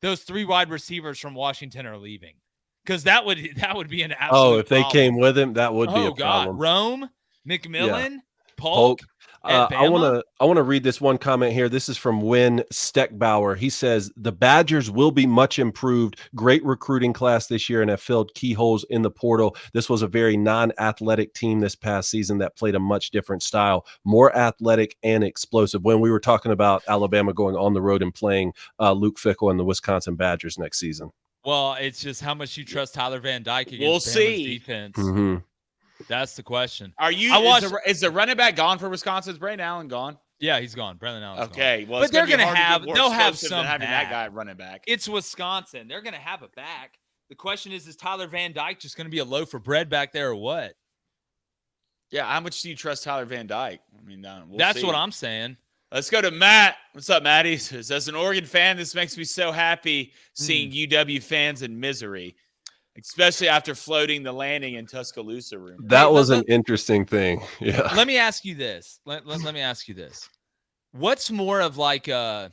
those 3 wide receivers from Washington are leaving. Because that would be an absolute if they came with him, that would be a problem. Rome, McMillan, Polk. I want to read this one comment here. This is from Win Steckbauer. He says the Badgers will be much improved. Great recruiting class this year and have filled key holes in the portal. This was a very non-athletic team this past season that played a much different style, more athletic and explosive. When we were talking about Alabama going on the road and playing Luke Fickell and the Wisconsin Badgers next season. Well, it's just how much you trust Tyler Van Dyke against Bama's defense. Mm-hmm. That's the question. Is the running back gone for Wisconsin? Is Brandon Allen gone? Yeah, he's gone. Brandon Allen's okay. Gone. Well, but they're going to have some having that guy running back. It's Wisconsin. They're going to have a back. The question is Tyler Van Dyke just going to be a loaf of bread back there or what? Yeah. How much do you trust Tyler Van Dyke? I mean, that's see. What I'm saying. Let's go to Matt. What's up, Matt? He says, as an Oregon fan, this makes me so happy seeing UW fans in misery. Especially after floating the landing in Tuscaloosa room. That was an interesting thing. Yeah. Let me ask you this. Let me ask you this. What's more of like a,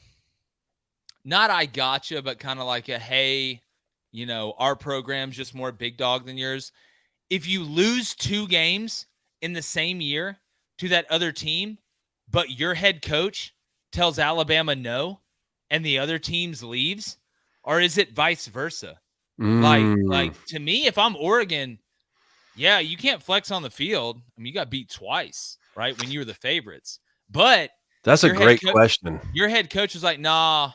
not I gotcha, but kind of like a, hey, our program's just more big dog than yours. If you lose 2 games in the same year to that other team, but your head coach tells Alabama no and the other team's leaves, or is it vice versa? Like to me, if I'm Oregon, yeah, you can't flex on the field. I mean, you got beat twice, right? When you were the favorites. But that's a great question. Your head coach is like, nah,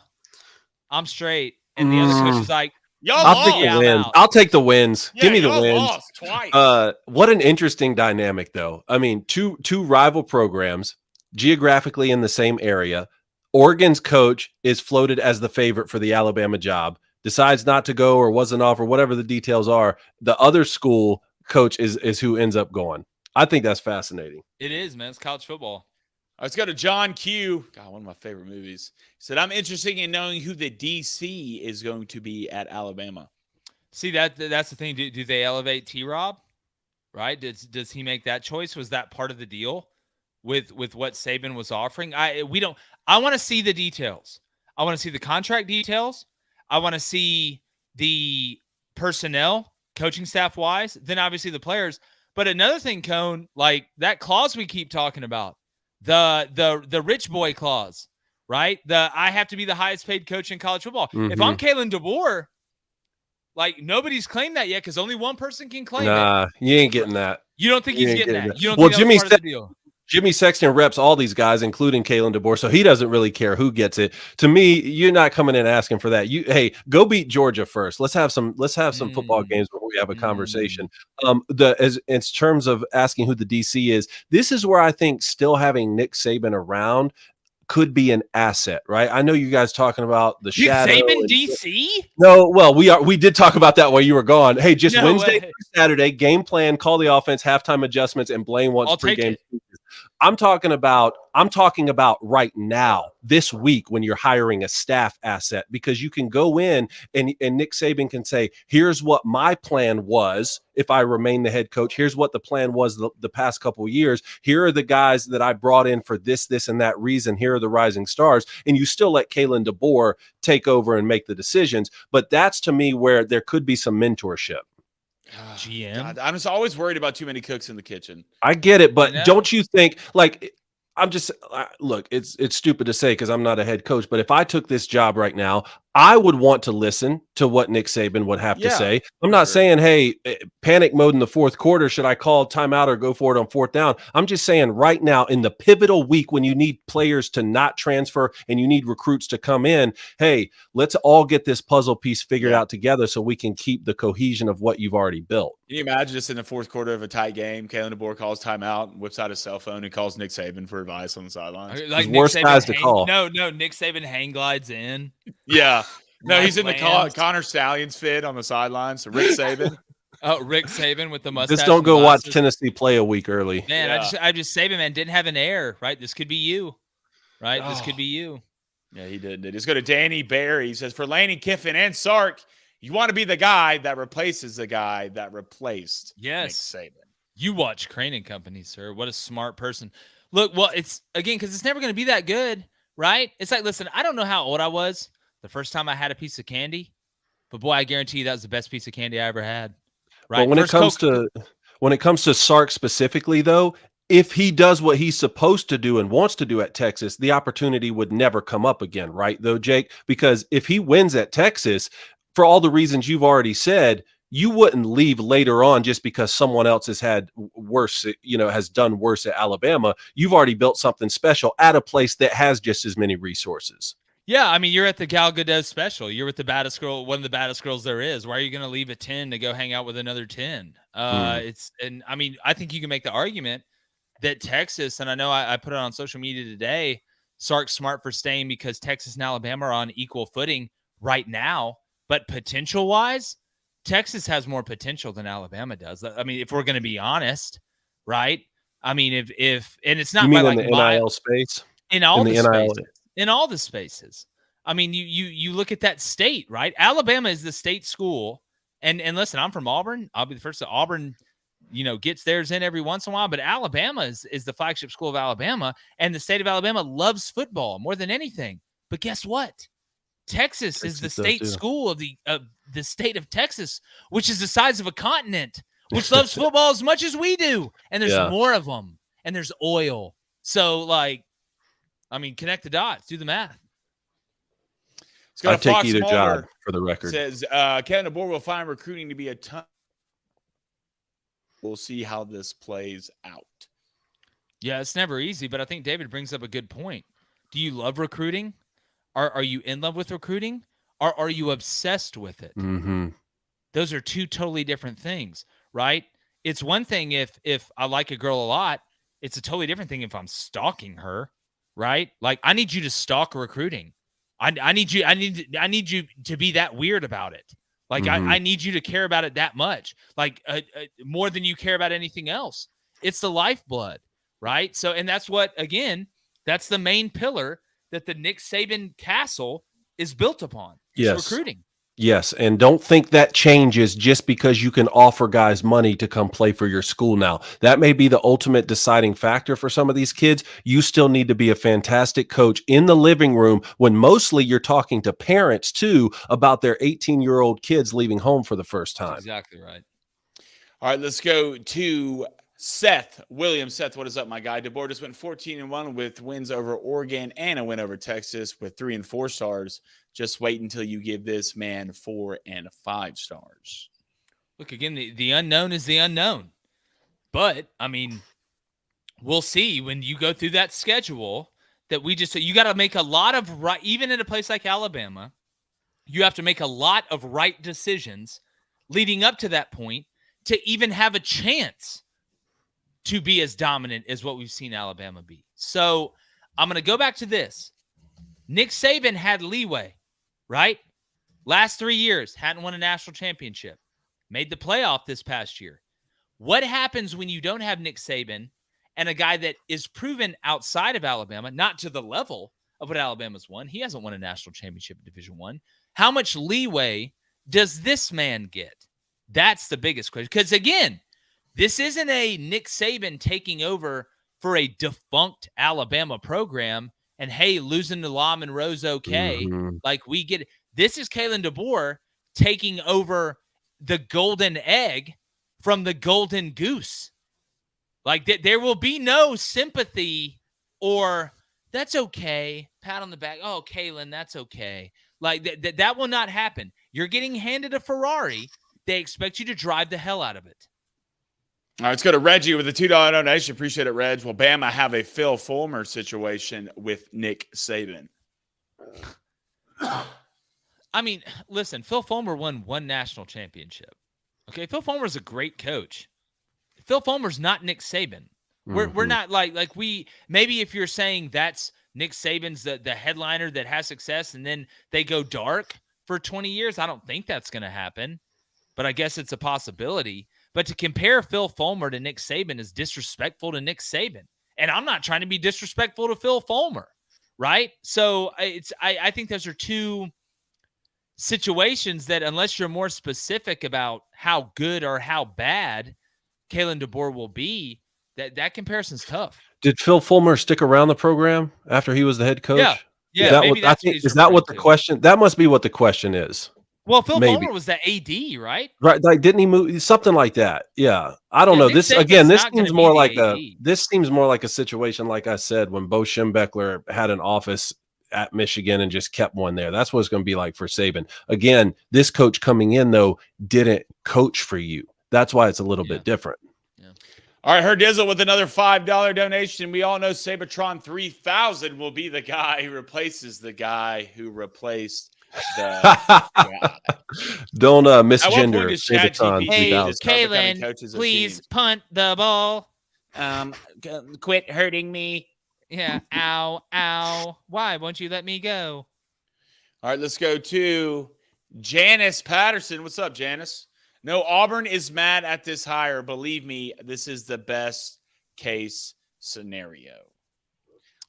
I'm straight. And the other coach is like, I'll take the wins. I'll take the wins. Yeah, give me the wins. Lost twice. What an interesting dynamic, though. I mean, two rival programs geographically in the same area. Oregon's coach is floated as the favorite for the Alabama job. decides not to go or wasn't off or whatever the details are, the other school coach is who ends up going. I think that's fascinating. It is, man. It's college football. Let's go to John Q. God, one of my favorite movies. He said, I'm interested in knowing who the DC is going to be at Alabama. See, that's the thing. Do they elevate T-Rob? Right? Does he make that choice? Was that part of the deal with what Saban was offering? I want to see the details. I want to see the contract details. I want to see the personnel, coaching staff wise, then obviously the players. But another thing, Cone, like that clause we keep talking about, the rich boy clause, right? I have to be the highest paid coach in college football. Mm-hmm. If I'm Kalen DeBoer, like nobody's claimed that yet because only one person can claim it. Nah, you ain't getting that. You don't think he's getting that? You don't well, think that's part of the deal? Jimmy Sexton reps all these guys, including Kalen DeBoer, so he doesn't really care who gets it. To me, you're not coming in asking for that. Hey, go beat Georgia first. Let's have some football games before we have a conversation. As in terms of asking who the DC is, this is where I think still having Nick Saban around could be an asset, right? I know you guys talking about the shadow. Saban DC? No, well, we did talk about that while you were gone. Hey, just Wednesday through Saturday, game plan, call the offense, halftime adjustments, and Blaine wants pregame. I'm talking about right now, this week, when you're hiring a staff asset, because you can go in and Nick Saban can say, here's what my plan was if I remain the head coach. Here's what the plan was the past couple of years. Here are the guys that I brought in for this, and that reason. Here are the rising stars. And you still let Kalen DeBoer take over and make the decisions. But that's, to me, where there could be some mentorship. GM. God, I'm just always worried about too many cooks in the kitchen. I get it, but don't you think, like, I'm just look, it's stupid to say because I'm not a head coach, but if I took this job right now, I would want to listen to what Nick Saban would have to say. I'm not saying, hey, panic mode in the fourth quarter. Should I call timeout or go for it on fourth down? I'm just saying right now in the pivotal week when you need players to not transfer and you need recruits to come in, hey, let's all get this puzzle piece figured out together so we can keep the cohesion of what you've already built. Can you imagine just in the fourth quarter of a tight game, Kalen DeBoer calls timeout, whips out his cell phone, and calls Nick Saban for advice on the sidelines? Like worst guys to call. No, Nick Saban hang glides in. Yeah. No, he's in the Connor Stallions fit on the sidelines. So Rick Saban. Rick Saban with the mustache. Just don't go watch Tennessee play a week early. Man, I just Saban, man, didn't have an air, right? This could be you, right? This could be you. Yeah, he did. Let's go to Danny Barry. He says, for Lane Kiffin and Sark, you want to be the guy that replaces the guy that replaced Nick Saban. You watch Crane and Company, sir. What a smart person. Look, well, it's, again, because it's never going to be that good, right? It's like, listen, I don't know how old I was the first time I had a piece of candy, but boy, I guarantee you that was the best piece of candy I ever had. Right. But when it comes to Sark specifically, though, if he does what he's supposed to do and wants to do at Texas, the opportunity would never come up again, right? Though, Jake, because if he wins at Texas, for all the reasons you've already said, you wouldn't leave later on just because someone else has had worse, has done worse at Alabama. You've already built something special at a place that has just as many resources. Yeah, I mean, you're at the Gal Gadot special. You're with the baddest girl, one of the baddest girls there is. Why are you going to leave a 10 to go hang out with another 10? I think you can make the argument that Texas, and I know I put it on social media today, Sark's smart for staying because Texas and Alabama are on equal footing right now. But potential-wise, Texas has more potential than Alabama does. I mean, if we're going to be honest, right? I mean, if and it's not you mean by in like the NIL space, in all the spaces. In all the spaces. I mean, you look at that state, right? Alabama is the state school. And listen, I'm from Auburn. I'll be the first to Auburn, gets theirs in every once in a while. But Alabama is the flagship school of Alabama. And the state of Alabama loves football more than anything. But guess what? Texas is the state school of the state of Texas, which is the size of a continent, which loves football as much as we do. And there's more of them. And there's oil. So, connect the dots, do the math. I'd take either job for the record. Says Kalen DeBoer will find recruiting to be a ton. We'll see how this plays out. Yeah, it's never easy, but I think David brings up a good point. Do you love recruiting? Are you in love with recruiting? Or are you obsessed with it? Mm-hmm. Those are two totally different things, right? It's one thing if I like a girl a lot. It's a totally different thing if I'm stalking her. Right? Like, I need you to stalk recruiting. I need you to be that weird about it. Like, I need you to care about it that much, like more than you care about anything else. It's the lifeblood, right? So, and that's what, again, that's the main pillar that the Nick Saban castle is built upon. It's recruiting. Yes, and don't think that changes just because you can offer guys money to come play for your school now. That may be the ultimate deciding factor for some of these kids. You still need to be a fantastic coach in the living room when mostly you're talking to parents too about their 18-year-old kids leaving home for the first time. That's exactly right. All right, let's go to Seth Williams. Seth, what is up, my guy? DeBoer just went 14-1 with wins over Oregon and a win over Texas with 3 and 4 stars. Just wait until you give this man 4 and 5 stars. Look, again, the unknown is the unknown. But, I mean, we'll see when you go through that schedule that you got to make a lot of right, even in a place like Alabama, you have to make a lot of right decisions leading up to that point to even have a chance to be as dominant as what we've seen Alabama be. So I'm going to go back to this. Nick Saban had leeway, right? Last 3 years, hadn't won a national championship. Made the playoff this past year. What happens when you don't have Nick Saban and a guy that is proven outside of Alabama, not to the level of what Alabama's won? He hasn't won a national championship in Division I. How much leeway does this man get? That's the biggest question. Because, again, this isn't a Nick Saban taking over for a defunct Alabama program and, hey, losing to La Monroe's okay. Like, we get it. This is Kalen DeBoer taking over the golden egg from the golden goose. Like, there will be no sympathy or that's okay, pat on the back. Oh, Kalen, that's okay. Like, that will not happen. You're getting handed a Ferrari. They expect you to drive the hell out of it. All right, let's go to Reggie with a $2 donation. Appreciate it, Reg. Will Bama have a Phil Fulmer situation with Nick Saban? I mean, listen, Phil Fulmer won 1 national championship. Okay, Phil Fulmer's a great coach. Phil Fulmer's not Nick Saban. We're not like we maybe if you're saying that's Nick Saban's the headliner that has success and then they go dark for 20 years, I don't think that's going to happen. But I guess it's a possibility. But to compare Phil Fulmer to Nick Saban is disrespectful to Nick Saban. And I'm not trying to be disrespectful to Phil Fulmer, right? So I think those are two situations that unless you're more specific about how good or how bad Kalen DeBoer will be, that comparison's tough. Did Phil Fulmer stick around the program after he was the head coach? Yeah. Is that what the question? That must be what the question is. Well, Phil Fulmer was the AD, right? Right. Like, didn't he move something like that? Yeah. I don't know. This seems more like a situation, like I said, when Bo Schembechler had an office at Michigan and just kept one there. That's what it's going to be like for Saban. Again, this coach coming in, though, didn't coach for you. That's why it's a little bit different. Yeah. All right, Herdizzle with another $5 donation. We all know Sabatron 3000 will be the guy who replaces the guy who replaced the guy. Don't misgender Sabatron. Hey, Kalen, please punt the ball. Quit hurting me. Yeah. Ow, ow. Why won't you let me go? All right, let's go to Janice Patterson. What's up, Janice? No, Auburn is mad at this hire. Believe me, this is the best case scenario.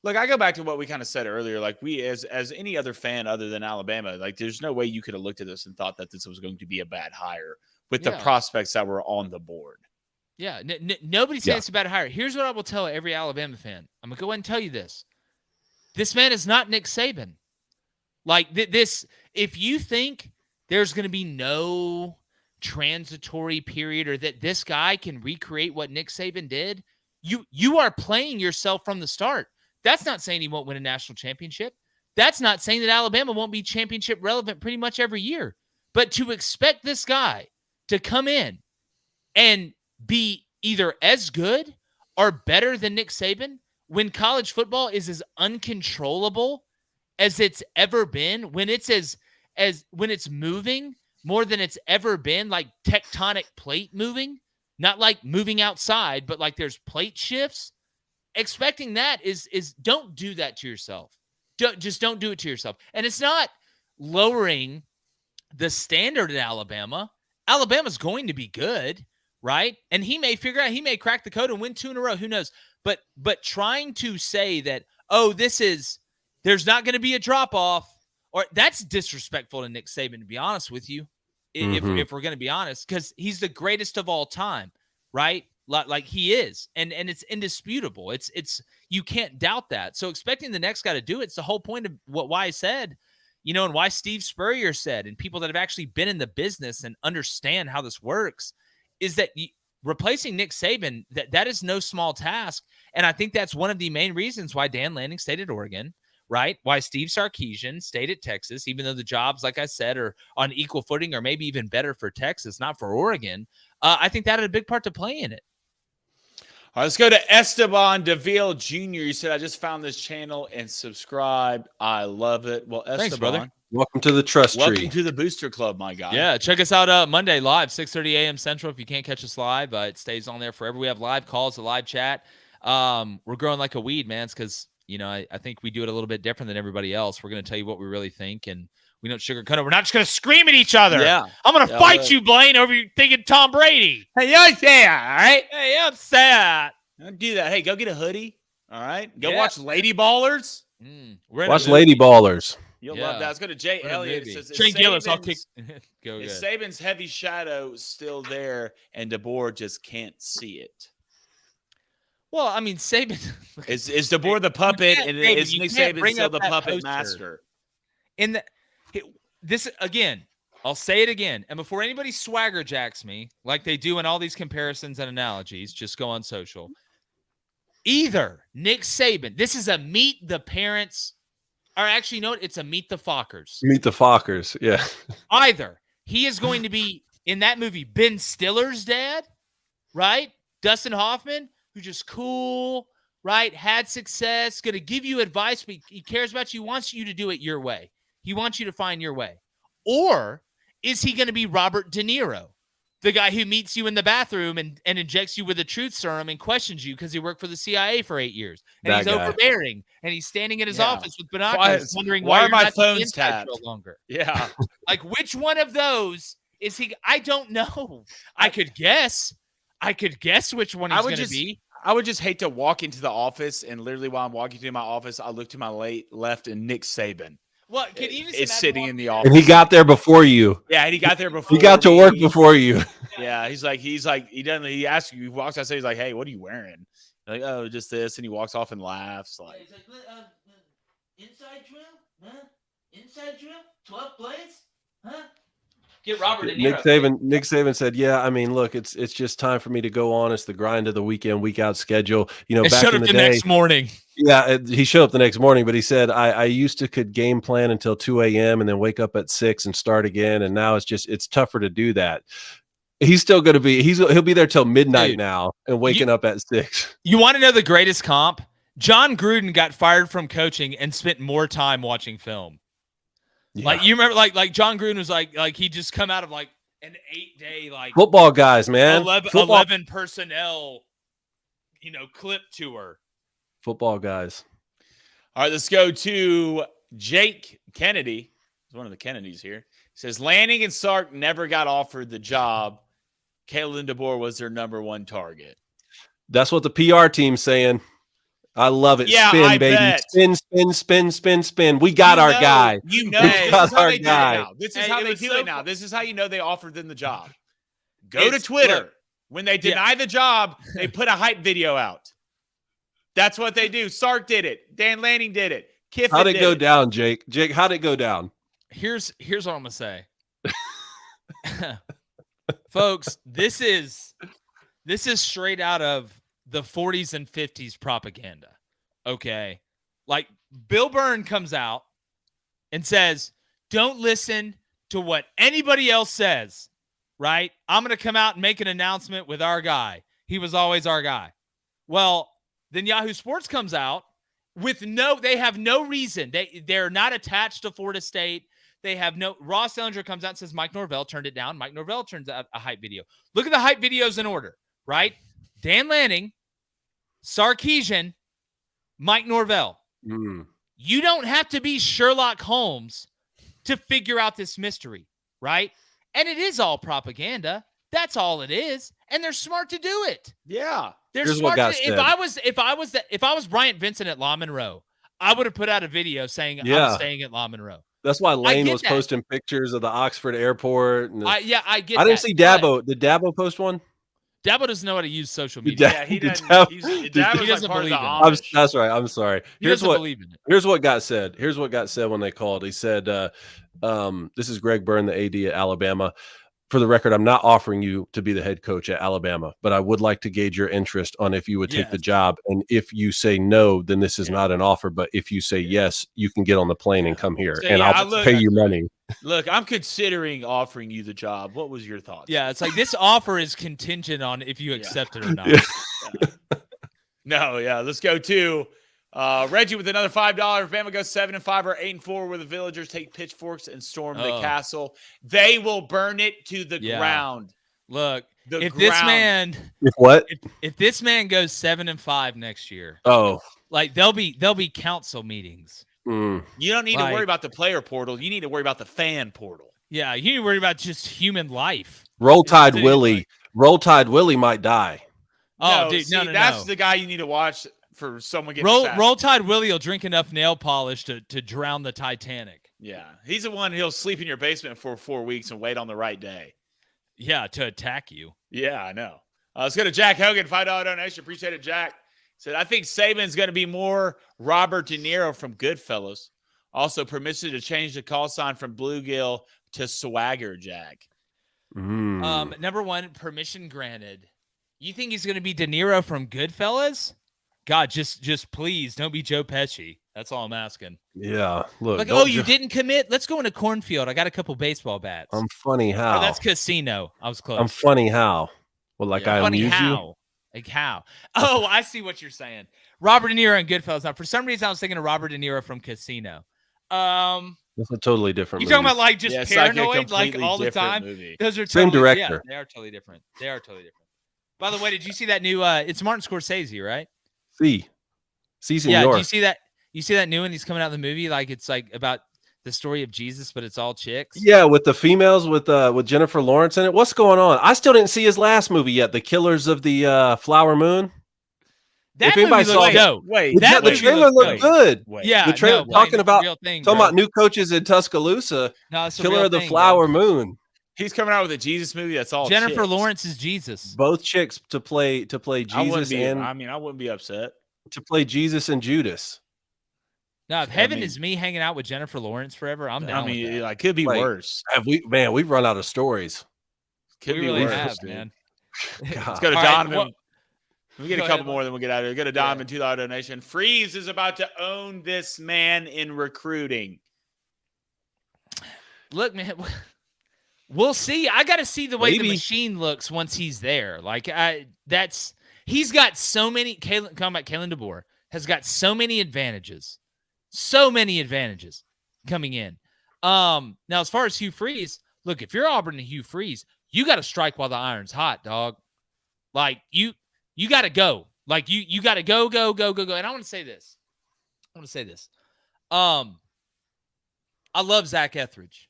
Look, I go back to what we kind of said earlier. Like, we, as any other fan other than Alabama, like, there's no way you could have looked at this and thought that this was going to be a bad hire with the prospects that were on the board. Yeah, nobody says it's a bad hire. Here's what I will tell every Alabama fan. I'm going to go ahead and tell you this. This man is not Nick Saban. Like, this, if you think there's going to be no transitory period or that this guy can recreate what Nick Saban did, you are playing yourself from the start. That's not saying he won't win a national championship. That's not saying that Alabama won't be championship relevant pretty much every year. But to expect this guy to come in and be either as good or better than Nick Saban when college football is as uncontrollable as it's ever been, when it's when it's moving more than it's ever been, like tectonic plate moving, not like moving outside, but like there's plate shifts. Expecting that is don't do that to yourself. Just don't do it to yourself. And it's not lowering the standard in Alabama. Alabama's going to be good, right? And he may figure out, he may crack the code and win 2 in a row. Who knows? But trying to say that, there's not going to be a drop off, or that's disrespectful to Nick Saban, to be honest with you. If we're going to be honest, because he's the greatest of all time, right? Like he is, and it's indisputable. It's you can't doubt that. So expecting the next guy to do it's the whole point of why I said, and why Steve Spurrier said, and people that have actually been in the business and understand how this works, is that replacing Nick Saban, that is no small task. And I think that's one of the main reasons why Dan Lanning stayed at Oregon, right? Why Steve Sarkisian stayed at Texas, even though the jobs, like I said, are on equal footing or maybe even better for Texas, not for Oregon. I think that had a big part to play in it. All right, let's go to Esteban DeVille Jr. He said, I just found this channel and subscribed. I love it. Well, Esteban, thanks, brother. Welcome to the Trust Tree. Welcome to the Booster Club, my guy. Yeah, check us out Monday live, 6:30 a.m. Central. If you can't catch us live, it stays on there forever. We have live calls, a live chat. We're growing like a weed, man. It's because, I think we do it a little bit different than everybody else. We're going to tell you what we really think, and we don't sugarcoat it. We're not just going to scream at each other. Yeah. I'm going to fight you, Blaine, over you thinking Tom Brady. Hey, you're sad, all right? Hey, I'm sad. Don't do that. Hey, go get a hoodie. All right. Go watch Lady Ballers. Watch Lady Ballers. You'll love that. Let's go to Jay Elliott. It says, Shane Gillis, I'll kick. Go is Saban's heavy shadow still there, and DeBoer just can't see it? Well, I mean, Saban is DeBoer the puppet, and is Nick Saban still the puppet master? This again, I'll say it again, and before anybody swagger jacks me like they do in all these comparisons and analogies, just go on social. Either Nick Saban, this is a meet the parents, or actually, no, it's a meet the Fockers. Meet the Fockers, yeah. Either he is going to be in that movie Ben Stiller's dad, right? Dustin Hoffman, who's just cool, right? Had success, going to give you advice, but he cares about you, wants you to do it your way. He wants you to find your way. Or is he going to be Robert De Niro, the guy who meets you in the bathroom and injects you with a truth serum and questions you because he worked for the CIA for 8 years? And he's overbearing, and he's standing in his office with binoculars wondering why are my phones tapped longer. Yeah. Like, which one of those is he? I don't know. I could guess which one he's going to be. I would just hate to walk into the office and literally while I'm walking to my office, I look to my left and Nick Saban. Well, can you just is sitting in the office. And he got there before you. Yeah, and he got there before. He got to work before you. Yeah, he's like, he doesn't. He asks you. He walks outside. He's like, "Hey, what are you wearing?" You're like, "Oh, just this." And he walks off and laughs. Like, he's like, inside drill, huh? Inside drill, 12 blades, huh? Get Robert De Niro. Nick Saban said, "Yeah, I mean, look, it's just time for me to go on. It's the grind of the week out schedule. Back in the day, next morning. Yeah, he showed up the next morning, but he said, I used to could game plan until 2 a.m. and then wake up at 6 and start again, and now it's tougher to do that." He's still going to be he'll be there till midnight now and waking up at 6. You want to know the greatest comp? John Gruden got fired from coaching and spent more time watching film. Yeah. Like, you remember, like John Gruden was like he just come out of like an 8-day football guys, man, 11 personnel, clip tour. Football guys. All right, let's go to Jake Kennedy. He's one of the Kennedys here. He says Lanning and Sark never got offered the job. Kalen DeBoer was their number one target. That's what the PR team's saying. I love it. Yeah, spin, baby. Bet. Spin. We got our guy. This is how they do it now. This is how they do it now. This is how you know they offered them the job. Go to Twitter. Look, when they deny the job, they put a hype video out. That's what they do. Sark did it. Dan Lanning did it. Kiffin how'd it go down, Jake? Jake, how'd it go down? Here's what I'm gonna say. Folks, this is straight out of the 40s and 50s propaganda. Okay. Like, Bill Byrne comes out and says, don't listen to what anybody else says, right? I'm going to come out and make an announcement with our guy. He was always our guy. Well, then Yahoo Sports comes out with they have no reason. They're not attached to Florida State. They have no. Ross Ellinger comes out and says Mike Norvell turned it down. Mike Norvell turns out a hype video. Look at the hype videos in order, right? Dan Lanning, Sarkisian, Mike Norvell. You don't have to be Sherlock Holmes to figure out this mystery, right? And it is all propaganda. That's all it is. And they're smart to do it. Yeah. They're Here's smart. What got said. If I was Bryant Vincent at La Monroe, I would have put out a video saying I'm staying at La Monroe. That's why Lane was posting pictures of the Oxford airport. And I get I didn't see Dabo. Did Dabo post one? Dabo doesn't know how to use social media. Yeah, he doesn't. He doesn't believe in it. That's right. I'm sorry. Here's what got said. Here's what got said when they called. He said, this is Greg Byrne, the AD at Alabama. For the record, I'm not offering you to be the head coach at Alabama, but I would like to gauge your interest on if you would take the job. And if you say no, then this is not an offer. But if you say yes, you can get on the plane and come here, and I'll pay you money. Look, I'm considering offering you the job. What was your thoughts? Yeah, it's like this offer is contingent on if you accept it or not. No, let's go to Reggie with another $5. Bama goes 7-5 or 8-4, where the villagers take pitchforks and storm the castle. They will burn it to the ground. Look, if this man goes 7-5 next year, like there'll be council meetings. You don't need to worry about the player portal. You need to worry about the fan portal. Yeah, you need to worry about just human life. Roll Tide Willie might die. Oh, dude, no. That's the guy you need to watch for someone getting Roll Tide Willie will drink enough nail polish to drown the Titanic. Yeah, he's the one he'll sleep in your basement for 4 weeks and wait on the right day. Yeah, to attack you. Yeah, I know. Let's go to Jack Hogan, $5 donation. Appreciate it, Jack. Said, I think Saban's going to be more Robert De Niro from Goodfellas. Also, permission to change the call sign from Bluegill to Swagger Jack. Number one, permission granted. You think he's going to be De Niro from Goodfellas? God, just please don't be Joe Pesci. That's all I'm asking. Yeah, look. Like, you didn't commit? Let's go in a cornfield. I got a couple baseball bats. I'm funny how. Oh, that's Casino. I was close. I'm funny how. Well, like I amuse you. Like how? Oh, I see what you're saying. Robert De Niro and Goodfellas. Now, for some reason, I was thinking of Robert De Niro from Casino. That's a totally different movie. You talking about like just paranoid, like all the time? Movie. Those are same director. Yeah, they are totally different. By the way, did you see that new? It's Martin Scorsese, right? See, yeah. Do you see that? You see that new one? He's coming out of the movie. Like it's like about the story of Jesus, but it's all chicks. Yeah, with the females, with Jennifer Lawrence in it. What's going on? I still didn't see his last movie yet. The Killers of the Flower Moon. That movie looks dope. The trailer looked good. Yeah, the trailer talking about new coaches in Tuscaloosa. No, it's Killer of the Flower Moon. He's coming out with a Jesus movie. That's all. Jennifer chicks. Lawrence is Jesus. Both chicks to play Jesus. I wouldn't be upset to play Jesus and Judas. No, if heaven is me hanging out with Jennifer Lawrence forever, I'm down. It could be worse. We've run out of stories. Could be worse, have, man. Let's go to Donovan. We get a couple more, then we'll get out of here. Go to Donovan, $2 donation. Freeze is about to own this man in recruiting. Look, man, we'll see. I got to see the way the machine looks once he's there. Like he's got so many. Kalen DeBoer has got so many advantages. So many advantages coming in. Now, as far as Hugh Freeze, look, if you're Auburn and Hugh Freeze, you got to strike while the iron's hot, dog. Like, you got to go. Like, you got to go. And I want to say this. I love Zach Etheridge.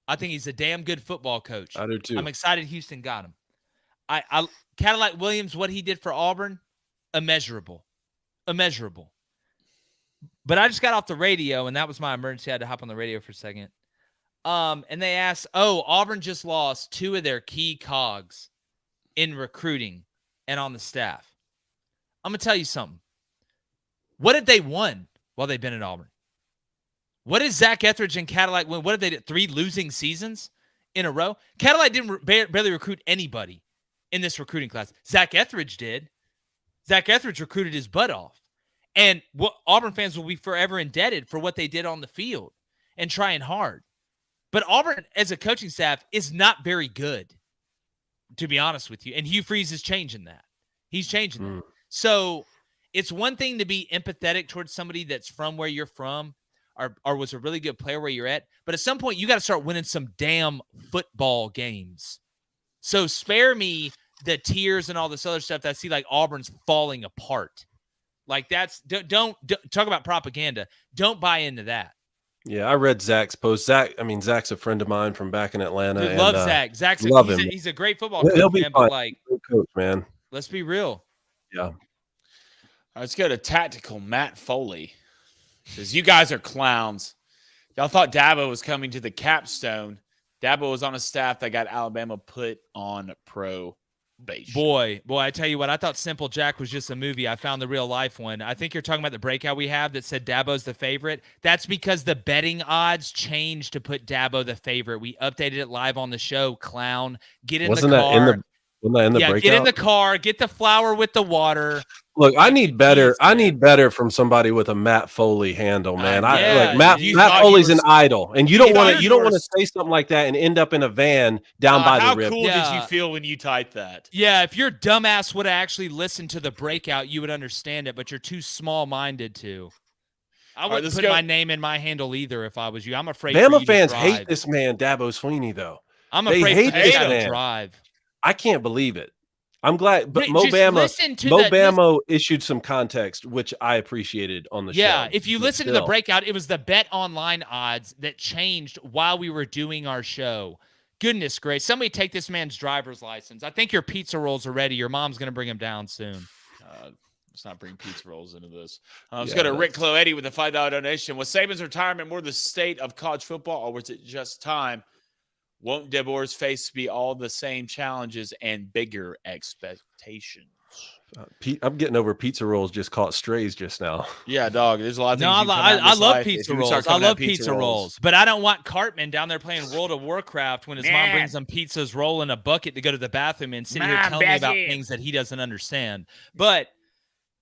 I think he's a damn good football coach. I do, too. I'm excited Houston got him. Cadillac Williams, what he did for Auburn, immeasurable. But I just got off the radio, and that was my emergency. I had to hop on the radio for a second. And they asked, Auburn just lost 2 of their key cogs in recruiting and on the staff. I'm going to tell you something. What have they won while they've been at Auburn? What is Zach Etheridge and Cadillac win? What have they did? 3 losing seasons in a row? Cadillac didn't barely recruit anybody in this recruiting class. Zach Etheridge did. Zach Etheridge recruited his butt off. And what Auburn fans will be forever indebted for what they did on the field and trying hard. But Auburn, as a coaching staff, is not very good, to be honest with you. And Hugh Freeze is changing that. He's changing that. So it's one thing to be empathetic towards somebody that's from where you're from or was a really good player where you're at. But at some point, you got to start winning some damn football games. So spare me the tears and all this other stuff that I see like Auburn's falling apart. Like don't talk about propaganda. Don't buy into that. Yeah, I read Zach's post. Zach's a friend of mine from back in Atlanta. Dude, love Zach. He's a great football He'll coach, be man. fine. But like, great coach, man. Let's be real. Yeah. All right, let's go to tactical Matt Foley. Says, you guys are clowns. Y'all thought Dabo was coming to the capstone. Dabo was on a staff that got Alabama put on probation. Boy, I tell you what, I thought Simple Jack was just a movie. I found the real life one. I think you're talking about the breakout we have that said Dabo's the favorite. That's because the betting odds changed to put Dabo the favorite. We updated it live on the show, clown. Get in the car. Wasn't that in the breakout? Get in the car. Get the flour with the water. Look, I need better. I need better from somebody with a Matt Foley handle, man. Matt Foley's an idol, and you don't want to say something like that and end up in a van down by the river. How cool did you feel when you typed that? Yeah, if your dumbass would have actually listened to the breakout, you would understand it. But you're too small-minded to. I wouldn't put my name in my handle either if I was you. I'm afraid. Bama fans hate this man, Dabo Swinney, though. I'm afraid for this man. Drive. I can't believe it. I'm glad, but Mo Bama issued some context, which I appreciated on the show. Yeah, if you listen to the breakout, it was the Bet Online odds that changed while we were doing our show. Goodness gracious. Somebody take this man's driver's license. I think your pizza rolls are ready. Your mom's going to bring them down soon. Let's not bring pizza rolls into this. Let's go to Rick Cloetti with a $5 donation. Was Saban's retirement more the state of college football, or was it just time? Won't DeBoer's face be all the same challenges and bigger expectations? I'm getting over pizza rolls just caught strays just now. Yeah, dog. There's a lot of things. No, I love pizza rolls. I love pizza rolls. But I don't want Cartman down there playing World of Warcraft when his mom brings him pizzas, roll in a bucket to go to the bathroom and sitting here telling me about things that he doesn't understand. But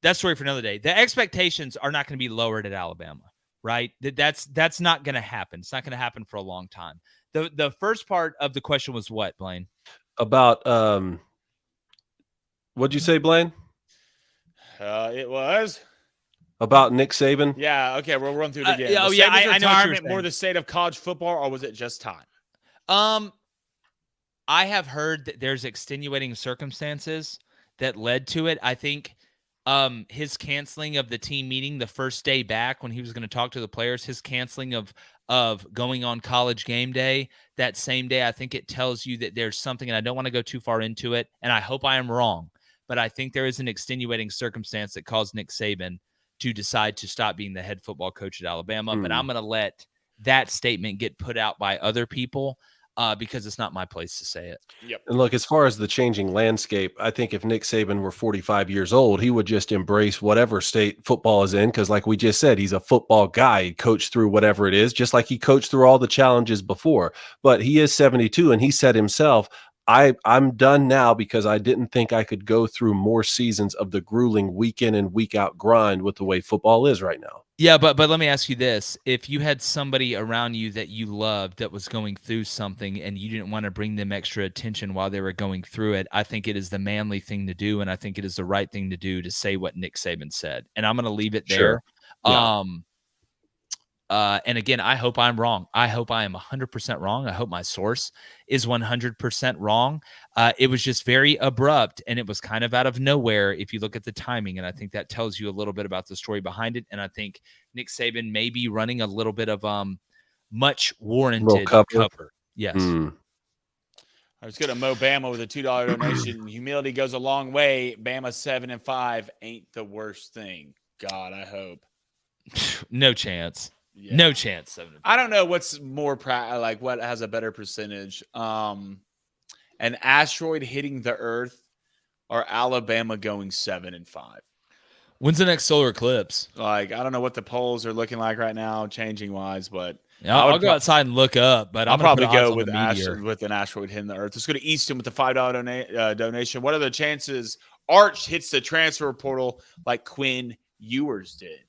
that's story for another day. The expectations are not going to be lowered at Alabama, right? That's not going to happen. It's not going to happen for a long time. The first part of the question was what, Blaine? About what'd you say, Blaine? It was about Nick Saban. Yeah. Okay. We'll run through it again. I know what you're saying. More the state of college football, or was it just time? I have heard that there's extenuating circumstances that led to it. I think his canceling of the team meeting the first day back when he was going to talk to the players, his canceling of going on College Game Day that same day, I think it tells you that there's something, and I don't want to go too far into it, and I hope I am wrong, but I think there is an extenuating circumstance that caused Nick Saban to decide to stop being the head football coach at Alabama. But I'm going to let that statement get put out by other people because it's not my place to say it. Yep. And look, as far as the changing landscape, I think if Nick Saban were 45 years old, he would just embrace whatever state football is in. Because like we just said, he's a football guy. He coached through whatever it is, just like he coached through all the challenges before. But he is 72, and he said himself, I'm done now because I didn't think I could go through more seasons of the grueling week in and week out grind with the way football is right now. Yeah, but let me ask you this. If you had somebody around you that you loved that was going through something and you didn't want to bring them extra attention while they were going through it, I think it is the manly thing to do, and I think it is the right thing to do to say what Nick Saban said. And I'm going to leave it there. Sure. Yeah. And again, I hope I'm wrong. I hope I am 100% wrong. I hope my source is 100% wrong. It was just very abrupt, and it was kind of out of nowhere if you look at the timing. And I think that tells you a little bit about the story behind it. And I think Nick Saban may be running a little bit of much warranted cover. Yes. Let's go to Mo Bama with a $2 donation. Humility goes a long way. Bama 7-5 ain't the worst thing. God, I hope. No chance. Yeah. No chance. 7-5. I don't know what's more what has a better percentage. An asteroid hitting the Earth or Alabama going 7-5. When's the next solar eclipse? I don't know what the polls are looking like right now, changing wise, but yeah, I'll go outside and look up. But I'll probably go with an asteroid hitting the Earth. Let's go to Easton with the $5 donation. What are the chances Arch hits the transfer portal like Quinn Ewers did?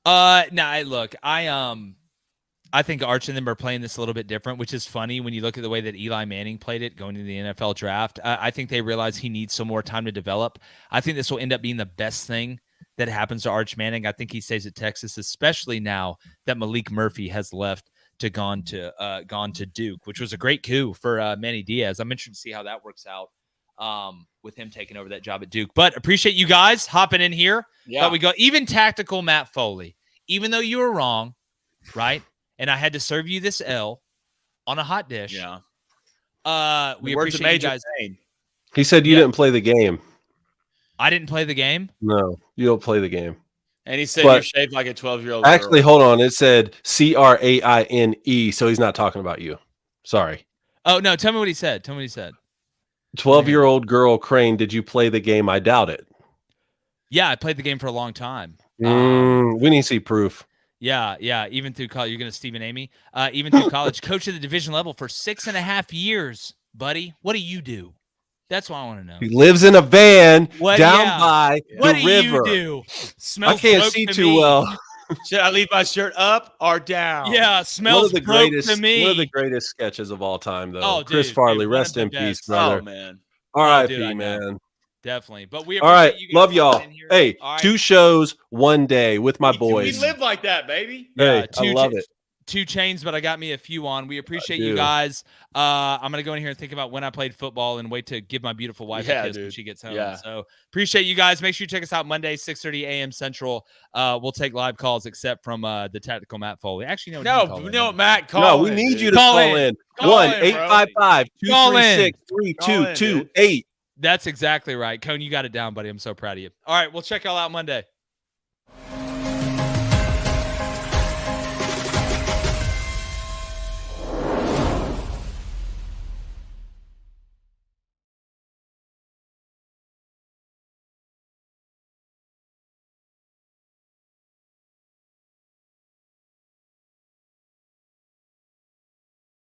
Look, I think Arch and them are playing this a little bit different, which is funny when you look at the way that Eli Manning played it going to the NFL draft. I think they realize he needs some more time to develop. I think this will end up being the best thing that happens to Arch Manning. I think he stays at Texas, especially now that Malik Murphy has left to gone to Duke, which was a great coup for Manny Diaz. I'm interested to see how that works out with him taking over that job at Duke. But appreciate you guys hopping in here. Yeah. But we go even tactical Matt Foley, even though you were wrong, right? And I had to serve you this L on a hot dish. Yeah. We appreciate you guys. He said you didn't play the game. I didn't play the game? No, you don't play the game. And he said you're shaped like a 12-year-old girl. Actually, hold on. It said Craine, so he's not talking about you. Sorry. Oh, no. Tell me what he said. 12-year-old girl Crane, did you play the game? I doubt it. Yeah, I played the game for a long time. We need to see proof. Yeah. Even through college. You're going to Stephen Amy. Even through college. Coach at the division level for 6.5 years, buddy. What do you do? That's what I want to know. He lives in a van by the what river. Do you do? Smells I can't see too me. well. Should I leave my shirt up or down? Yeah, smells broke to me. One of the greatest sketches of all time, though. Oh, Chris Farley, rest in peace, brother. Oh, man. R.I.P., man. Definitely. But we all right. you guys Love y'all. Hey, right. 2 shows, 1 day with my boys. We live like that, baby. Hey, I love it. 2 chains, but I got me a few on. We appreciate you guys. I'm going to go in here and think about when I played football and wait to give my beautiful wife a kiss when she gets home. Yeah. So appreciate you guys. Make sure you check us out Monday, 6:30 a.m. Central. We'll take live calls except from the tactical Matt Foley. Actually, no, Matt, call No, we need you to call in. 1-855-236-3228. That's exactly right. Cone, you got it down, buddy. I'm so proud of you. All right, we'll check y'all out Monday.